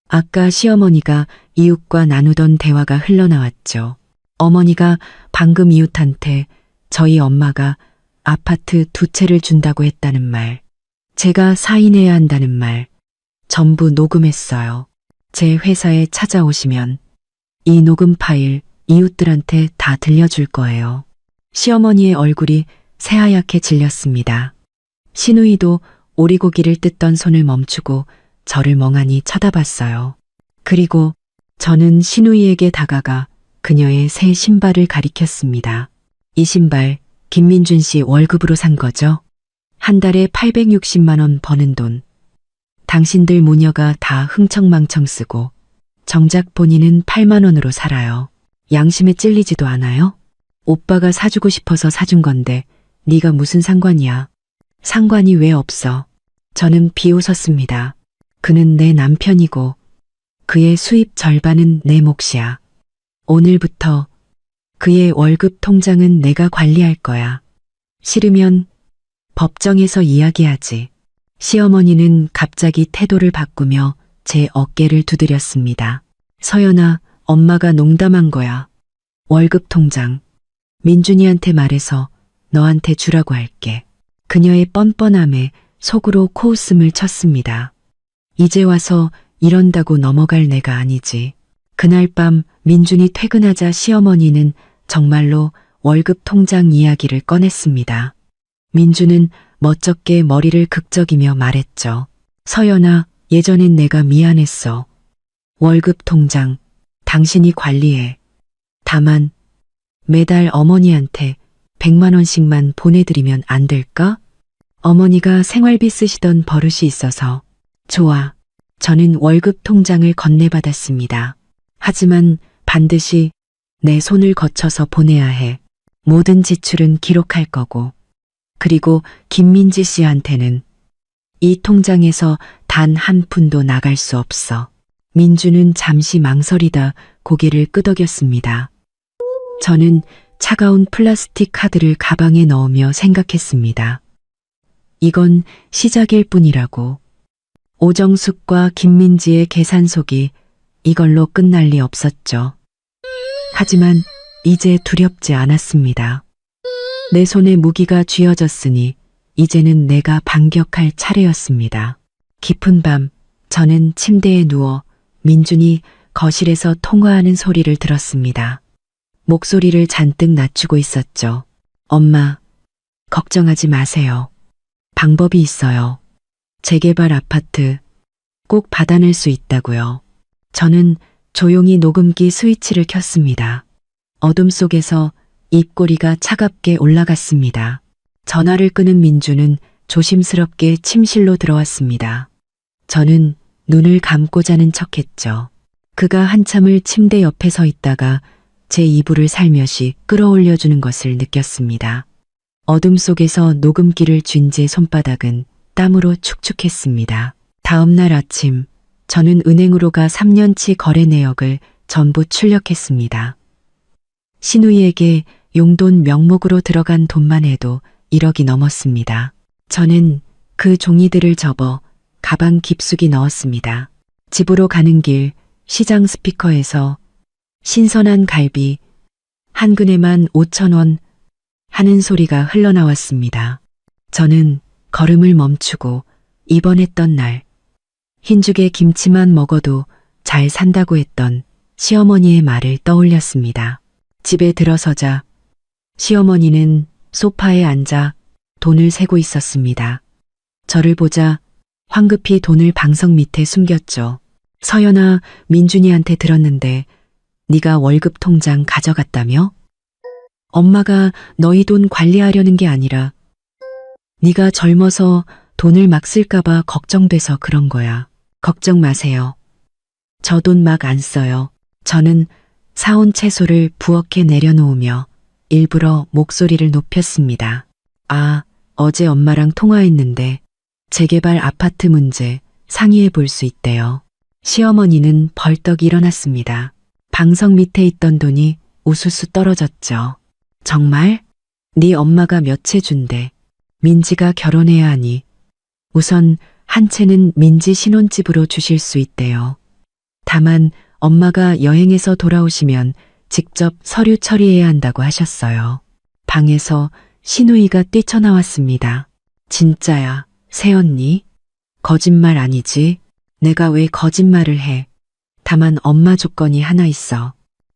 아까 시어머니가 이웃과 나누던 대화가 흘러나왔죠. 어머니가 방금 이웃한테 저희 엄마가 아파트 2채를 준다고 했다는 말, 제가 사인해야 한다는 말, 전부 녹음했어요. 제 회사에 찾아오시면 이 녹음 파일 이웃들한테 다 들려줄 거예요. 시어머니의 얼굴이 새하얗게 질렸습니다. 시누이도 오리고기를 뜯던 손을 멈추고 저를 멍하니 쳐다봤어요. 그리고 저는 시누이에게 다가가 그녀의 새 신발을 가리켰습니다. 이 신발 김민준 씨 월급으로 산 거죠? 한 달에 860만 원 버는 돈. 당신들 모녀가 다 흥청망청 쓰고 정작 본인은 8만 원으로 살아요. 양심에 찔리지도 않아요? 오빠가 사주고 싶어서 사준 건데 네가 무슨 상관이야? 상관이 왜 없어? 저는 비웃었습니다. 그는 내 남편이고 그의 수입 절반은 내 몫이야. 오늘부터 그의 월급 통장은 내가 관리할 거야. 싫으면 법정에서 이야기하지. 시어머니는 갑자기 태도를 바꾸며 제 어깨를 두드렸습니다. 서연아, 엄마가 농담한 거야. 월급 통장. 민준이한테 말해서 너한테 주라고 할게. 그녀의 뻔뻔함에 속으로 코웃음을 쳤습니다. 이제 와서 이런다고 넘어갈 내가 아니지. 그날 밤 민준이 퇴근하자 시어머니는 정말로 월급 통장 이야기를 꺼냈습니다. 민준은 멋쩍게 머리를 극적이며 말했죠. 서연아, 예전엔 내가 미안했어. 월급 통장, 당신이 관리해. 다만 매달 어머니한테 100만 원씩만 보내드리면 안 될까? 어머니가 생활비 쓰시던 버릇이 있어서. 좋아. 저는 월급 통장을 건네받았습니다. 하지만 반드시 내 손을 거쳐서 보내야 해. 모든 지출은 기록할 거고. 그리고 김민지 씨한테는 이 통장에서 단 한 푼도 나갈 수 없어. 민주는 잠시 망설이다 고개를 끄덕였습니다. 저는 차가운 플라스틱 카드를 가방에 넣으며 생각했습니다. 이건 시작일 뿐이라고. 오정숙과 김민지의 계산속이 이걸로 끝날 리 없었죠. 하지만 이제 두렵지 않았습니다. 내 손에 무기가 쥐어졌으니 이제는 내가 반격할 차례였습니다. 깊은 밤 저는 침대에 누워 민준이 거실에서 통화하는 소리를 들었습니다. 목소리를 잔뜩 낮추고 있었죠. 엄마, 걱정하지 마세요. 방법이 있어요. 재개발 아파트 꼭 받아낼 수 있다고요. 저는 조용히 녹음기 스위치를 켰습니다. 어둠 속에서 입꼬리가 차갑게 올라갔습니다. 전화를 끄는 민주는 조심스럽게 침실로 들어왔습니다. 저는 눈을 감고 자는 척했죠. 그가 한참을 침대 옆에 서 있다가 제 이불을 살며시 끌어올려주는 것을 느꼈습니다. 어둠 속에서 녹음기를 쥔 제 손바닥은 땀으로 축축했습니다. 다음 날 아침 저는 은행으로 가 3년치 거래 내역을 전부 출력했습니다. 신우이에게 용돈 명목으로 들어간 돈만 해도 1억이 넘었습니다. 저는 그 종이들을 접어 가방 깊숙이 넣었습니다. 집으로 가는 길 시장 스피커에서 신선한 갈비 한 근에만 5,000원 하는 소리가 흘러나왔습니다. 저는 걸음을 멈추고 입원했던 날 흰죽에 김치만 먹어도 잘 산다고 했던 시어머니의 말을 떠올렸습니다. 집에 들어서자 시어머니는 소파에 앉아 돈을 세고 있었습니다. 저를 보자 황급히 돈을 방석 밑에 숨겼죠. 서연아, 민준이한테 들었는데 네가 월급 통장 가져갔다며? 엄마가 너희 돈 관리하려는 게 아니라 네가 젊어서 돈을 막 쓸까봐 걱정돼서 그런 거야. 걱정 마세요. 저 돈 막 안 써요. 저는 사온 채소를 부엌에 내려놓으며 일부러 목소리를 높였습니다. 아, 어제 엄마랑 통화했는데 재개발 아파트 문제 상의해 볼 수 있대요. 시어머니는 벌떡 일어났습니다. 방석 밑에 있던 돈이 우수수 떨어졌죠. 정말? 네 엄마가 몇 채 준대. 민지가 결혼해야 하니 우선 한 채는 민지 신혼집으로 주실 수 있대요. 다만 엄마가 여행에서 돌아오시면 직접 서류 처리해야 한다고 하셨어요. 방에서 신우이가 뛰쳐나왔습니다. 진짜야, 새언니? 거짓말 아니지? 내가 왜 거짓말을 해? 다만 엄마 조건이 하나 있어.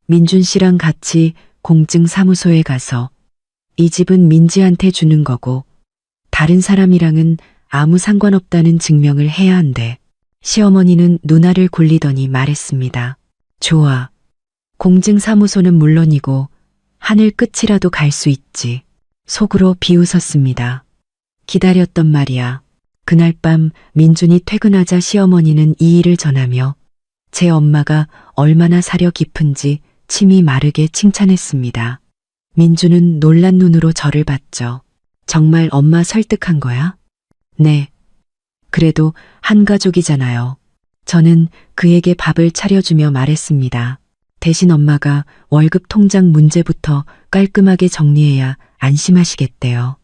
민준 씨랑 같이 공증사무소에 가서 이 집은 민지한테 주는 거고 다른 사람이랑은 아무 상관없다는 증명을 해야 한대. 시어머니는 눈알을 굴리더니 말했습니다. 좋아. 공증사무소는 물론이고 하늘 끝이라도 갈 수 있지. 속으로 비웃었습니다. 기다렸던 말이야. 그날 밤 민준이 퇴근하자 시어머니는 이 일을 전하며 제 엄마가 얼마나 사려 깊은지 침이 마르게 칭찬했습니다. 민준은 놀란 눈으로 저를 봤죠. 정말 엄마 설득한 거야? 네. 그래도 한 가족이잖아요. 저는 그에게 밥을 차려주며 말했습니다. 대신 엄마가 월급 통장 문제부터 깔끔하게 정리해야 안심하시겠대요.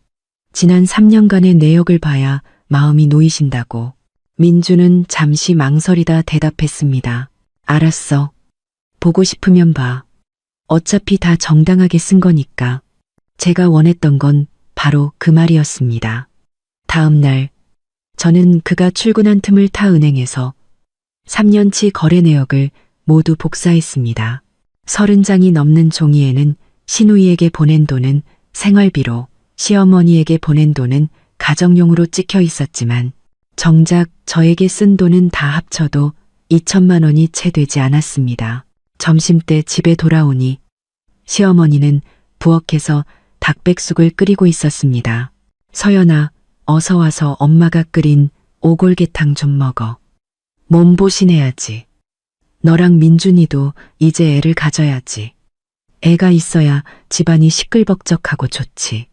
지난 3년간의 내역을 봐야 마음이 놓이신다고. 민주는 잠시 망설이다 대답했습니다. 알았어. 보고 싶으면 봐. 어차피 다 정당하게 쓴 거니까. 제가 원했던 건 바로 그 말이었습니다. 다음 날, 저는 그가 출근한 틈을 타 은행에서 3년치 거래 내역을 모두 복사했습니다. 30장이 넘는 종이에는 신우이에게 보낸 돈은 생활비로, 시어머니에게 보낸 돈은 가정용으로 찍혀 있었지만 정작 저에게 쓴 돈은 다 합쳐도 2천만 원이 채 되지 않았습니다. 점심때 집에 돌아오니 시어머니는 부엌에서 닭백숙을 끓이고 있었습니다. 서연아, 어서 와서 엄마가 끓인 오골계탕 좀 먹어. 몸보신해야지. 너랑 민준이도 이제 애를 가져야지. 애가 있어야 집안이 시끌벅적하고 좋지.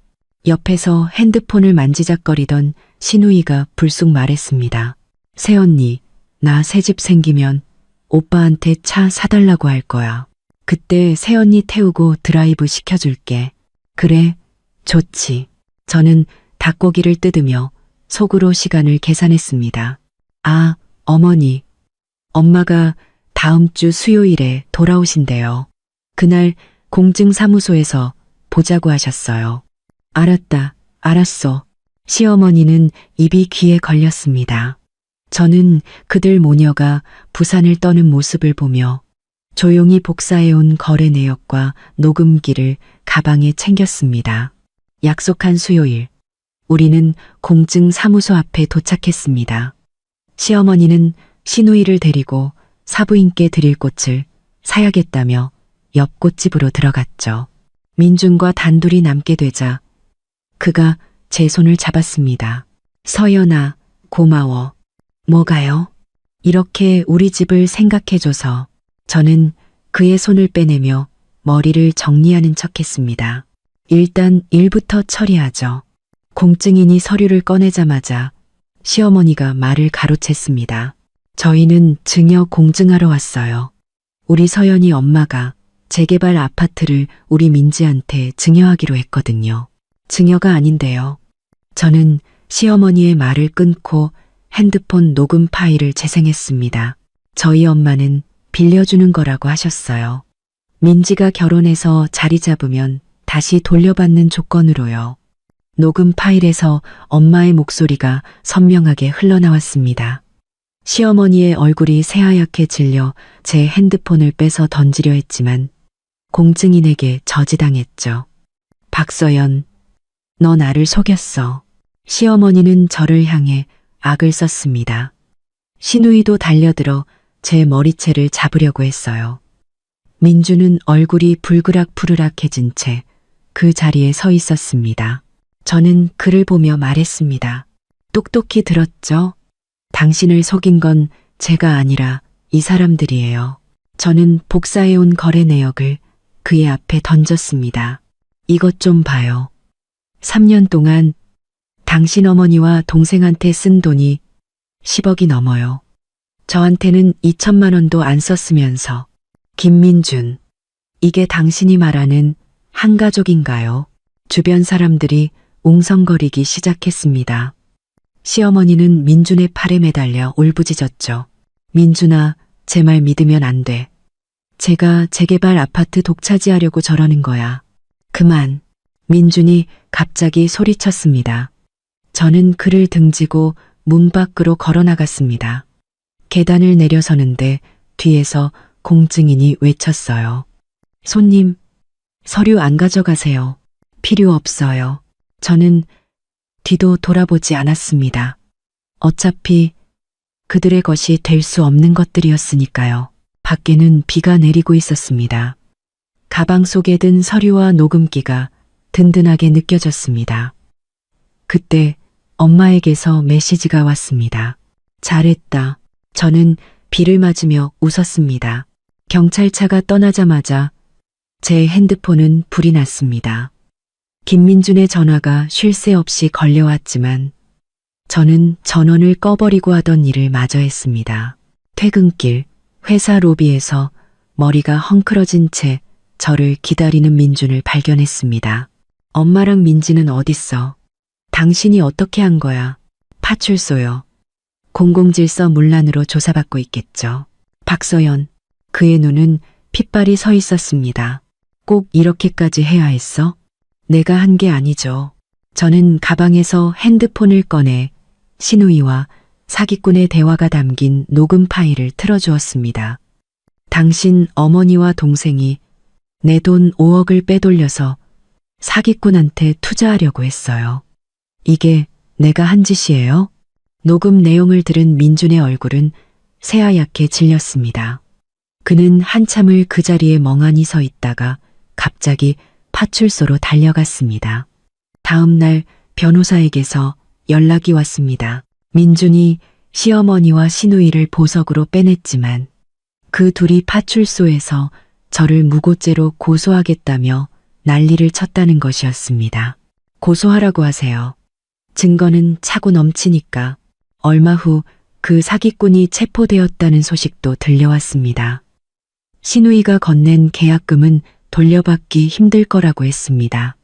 옆에서 핸드폰을 만지작거리던 신우이가 불쑥 말했습니다. 새언니, 나 새집 생기면 오빠한테 차 사달라고 할 거야. 그때 새언니 태우고 드라이브 시켜줄게. 그래, 좋지. 저는 닭고기를 뜯으며 속으로 시간을 계산했습니다. 아, 어머니. 엄마가 다음 주 수요일에 돌아오신대요. 그날 공증사무소에서 보자고 하셨어요. 알았다, 알았어. 시어머니는 입이 귀에 걸렸습니다. 저는 그들 모녀가 부산을 떠는 모습을 보며 조용히 복사해온 거래 내역과 녹음기를 가방에 챙겼습니다. 약속한 수요일, 우리는 공증사무소 앞에 도착했습니다. 시어머니는 신우이를 데리고 사부인께 드릴 꽃을 사야겠다며 옆 꽃집으로 들어갔죠. 민준과 단둘이 남게 되자 그가 제 손을 잡았습니다. 서연아, 고마워. 뭐가요? 이렇게 우리 집을 생각해줘서. 저는 그의 손을 빼내며 머리를 정리하는 척했습니다. 일단 일부터 처리하죠. 공증인이 서류를 꺼내자마자 시어머니가 말을 가로챘습니다. 저희는 증여 공증하러 왔어요. 우리 서연이 엄마가 재개발 아파트를 우리 민지한테 증여하기로 했거든요. 증여가 아닌데요. 저는 시어머니의 말을 끊고 핸드폰 녹음 파일을 재생했습니다. 저희 엄마는 빌려주는 거라고 하셨어요. 민지가 결혼해서 자리 잡으면 다시 돌려받는 조건으로요. 녹음 파일에서 엄마의 목소리가 선명하게 흘러나왔습니다. 시어머니의 얼굴이 새하얗게 질려 제 핸드폰을 빼서 던지려 했지만 공증인에게 저지당했죠. 박서연, 너 나를 속였어. 시어머니는 저를 향해 악을 썼습니다. 신우이도 달려들어 제 머리채를 잡으려고 했어요. 민주는 얼굴이 불그락푸르락해진 채 그 자리에 서 있었습니다. 저는 그를 보며 말했습니다. 똑똑히 들었죠? 당신을 속인 건 제가 아니라 이 사람들이에요. 저는 복사해온 거래 내역을 그의 앞에 던졌습니다. 이것 좀 봐요. 3년 동안 당신 어머니와 동생한테 쓴 돈이 10억이 넘어요. 저한테는 2천만 원도 안 썼으면서. 김민준, 이게 당신이 말하는 한가족인가요? 주변 사람들이 웅성거리기 시작했습니다. 시어머니는 민준의 팔에 매달려 울부짖었죠. 민준아, 제 말 믿으면 안 돼. 제가 재개발 아파트 독차지하려고 저러는 거야. 그만. 민준이 갑자기 소리쳤습니다. 저는 그를 등지고 문 밖으로 걸어나갔습니다. 계단을 내려서는데 뒤에서 공증인이 외쳤어요. 손님, 서류 안 가져가세요. 필요 없어요. 저는 뒤도 돌아보지 않았습니다. 어차피 그들의 것이 될 수 없는 것들이었으니까요. 밖에는 비가 내리고 있었습니다. 가방 속에 든 서류와 녹음기가 든든하게 느껴졌습니다. 그때 엄마에게서 메시지가 왔습니다. 잘했다. 저는 비를 맞으며 웃었습니다. 경찰차가 떠나자마자 제 핸드폰은 불이 났습니다. 김민준의 전화가 쉴 새 없이 걸려왔지만 저는 전원을 꺼버리고 하던 일을 마저 했습니다. 퇴근길 회사 로비에서 머리가 헝클어진 채 저를 기다리는 민준을 발견했습니다. 엄마랑 민지는 어딨어? 당신이 어떻게 한 거야? 파출소요. 공공질서 문란으로 조사받고 있겠죠. 박서연, 그의 눈은 핏발이 서 있었습니다. 꼭 이렇게까지 해야 했어? 내가 한 게 아니죠. 저는 가방에서 핸드폰을 꺼내 신우이와 사기꾼의 대화가 담긴 녹음 파일을 틀어주었습니다. 당신 어머니와 동생이 내 돈 5억을 빼돌려서 사기꾼한테 투자하려고 했어요. 이게 내가 한 짓이에요? 녹음 내용을 들은 민준의 얼굴은 새하얗게 질렸습니다. 그는 한참을 그 자리에 멍하니 서 있다가 갑자기 파출소로 달려갔습니다. 다음 날 변호사에게서 연락이 왔습니다. 민준이 시어머니와 시누이를 보석으로 빼냈지만 그 둘이 파출소에서 저를 무고죄로 고소하겠다며 난리를 쳤다는 것이었습니다. 고소하라고 하세요. 증거는 차고 넘치니까. 얼마 후 그 사기꾼이 체포되었다는 소식도 들려왔습니다. 시누이가 건넨 계약금은 돌려받기 힘들 거라고 했습니다.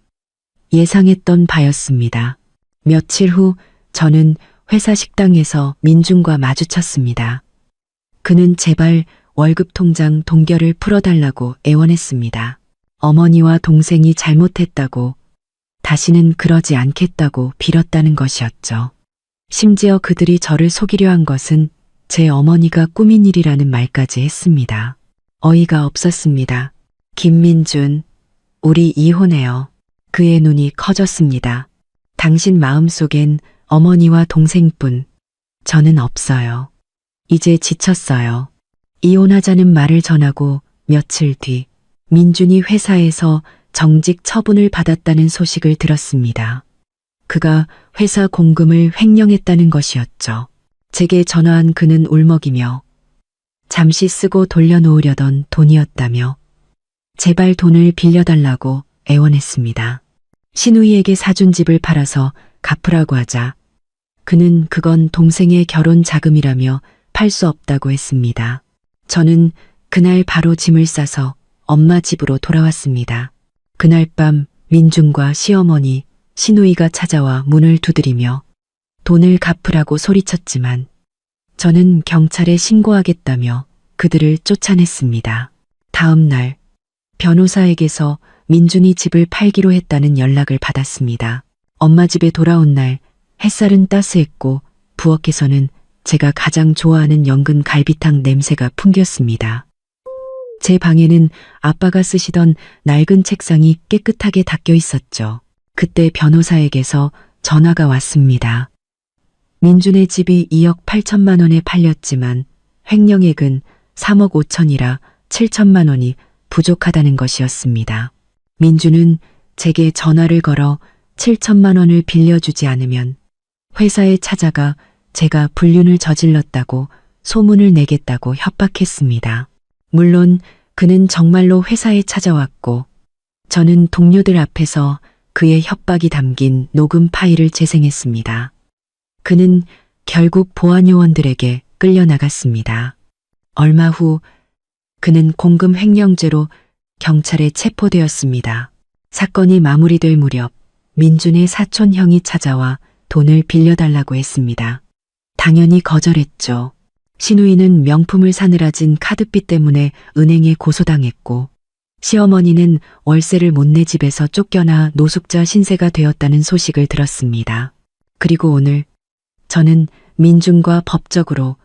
예상했던 바였습니다. 며칠 후 저는 회사 식당에서 민준과 마주쳤습니다. 그는 제발 월급 통장 동결을 풀어달라고 애원했습니다. 어머니와 동생이 잘못했다고, 다시는 그러지 않겠다고 빌었다는 것이었죠. 심지어 그들이 저를 속이려 한 것은 제 어머니가 꾸민 일이라는 말까지 했습니다. 어이가 없었습니다. 김민준, 우리 이혼해요. 그의 눈이 커졌습니다. 당신 마음속엔 어머니와 동생뿐, 저는 없어요. 이제 지쳤어요. 이혼하자는 말을 전하고 며칠 뒤 민준이 회사에서 정직 처분을 받았다는 소식을 들었습니다. 그가 회사 공금을 횡령했다는 것이었죠. 제게 전화한 그는 울먹이며 잠시 쓰고 돌려놓으려던 돈이었다며 제발 돈을 빌려달라고 애원했습니다. 시누이에게 사준 집을 팔아서 갚으라고 하자 그는 그건 동생의 결혼 자금이라며 팔 수 없다고 했습니다. 저는 그날 바로 짐을 싸서 엄마 집으로 돌아왔습니다. 그날 밤 민준과 시어머니, 시누이가 찾아와 문을 두드리며 돈을 갚으라고 소리쳤지만 저는 경찰에 신고하겠다며 그들을 쫓아냈습니다. 다음 날 변호사에게서 민준이 집을 팔기로 했다는 연락을 받았습니다. 엄마 집에 돌아온 날 햇살은 따스했고 부엌에서는 제가 가장 좋아하는 연근 갈비탕 냄새가 풍겼습니다. 제 방에는 아빠가 쓰시던 낡은 책상이 깨끗하게 닦여 있었죠. 그때 변호사에게서 전화가 왔습니다. 민준의 집이 2억 8천만 원에 팔렸지만 횡령액은 3억 5천이라 7천만 원이 부족하다는 것이었습니다. 민준은 제게 전화를 걸어 7천만 원을 빌려주지 않으면 회사에 찾아가 제가 불륜을 저질렀다고 소문을 내겠다고 협박했습니다. 물론 그는 정말로 회사에 찾아왔고 저는 동료들 앞에서 그의 협박이 담긴 녹음 파일을 재생했습니다. 그는 결국 보안요원들에게 끌려나갔습니다. 얼마 후 그는 공금 횡령죄로 경찰에 체포되었습니다. 사건이 마무리될 무렵 민준의 사촌 형이 찾아와 돈을 빌려달라고 했습니다. 당연히 거절했죠. 시누이는 명품을 사느라 진 카드비 때문에 은행에 고소당했고 시어머니는 월세를 못 내 집에서 쫓겨나 노숙자 신세가 되었다는 소식을 들었습니다. 그리고 오늘 저는 민준과 법적으로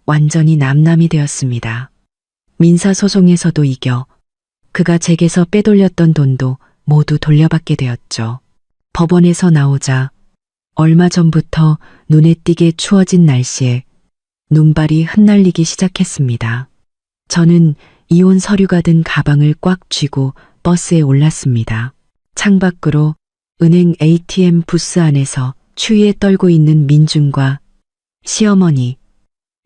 완전히 남남이 되었습니다. 민사소송에서도 이겨 그가 제게서 빼돌렸던 돈도 모두 돌려받게 되었죠. 법원에서 나오자 얼마 전부터 눈에 띄게 추워진 날씨에 눈발이 흩날리기 시작했습니다. 저는 이혼 서류가 든 가방을 꽉 쥐고 버스에 올랐습니다. 창밖으로 은행 ATM 부스 안에서 추위에 떨고 있는 민준과 시어머니,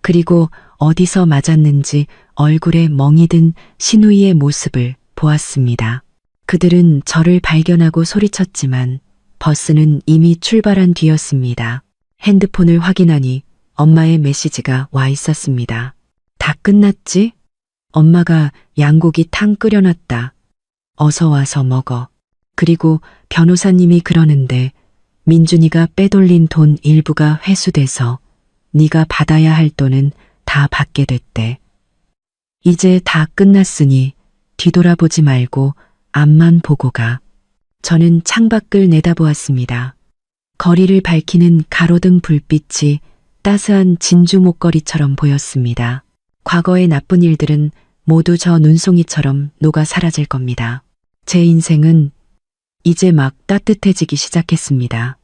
그리고 어디서 맞았는지 얼굴에 멍이 든 시누이의 모습을 보았습니다. 그들은 저를 발견하고 소리쳤지만 버스는 이미 출발한 뒤였습니다. 핸드폰을 확인하니 엄마의 메시지가 와 있었습니다. 다 끝났지? 엄마가 양고기 탕 끓여놨다. 어서 와서 먹어. 그리고 변호사님이 그러는데 민준이가 빼돌린 돈 일부가 회수돼서 네가 받아야 할 돈은 다 받게 됐대. 이제 다 끝났으니 뒤돌아보지 말고 앞만 보고 가. 저는 창밖을 내다보았습니다. 거리를 밝히는 가로등 불빛이 따스한 진주 목걸이처럼 보였습니다. 과거의 나쁜 일들은 모두 저 눈송이처럼 녹아 사라질 겁니다. 제 인생은 이제 막 따뜻해지기 시작했습니다.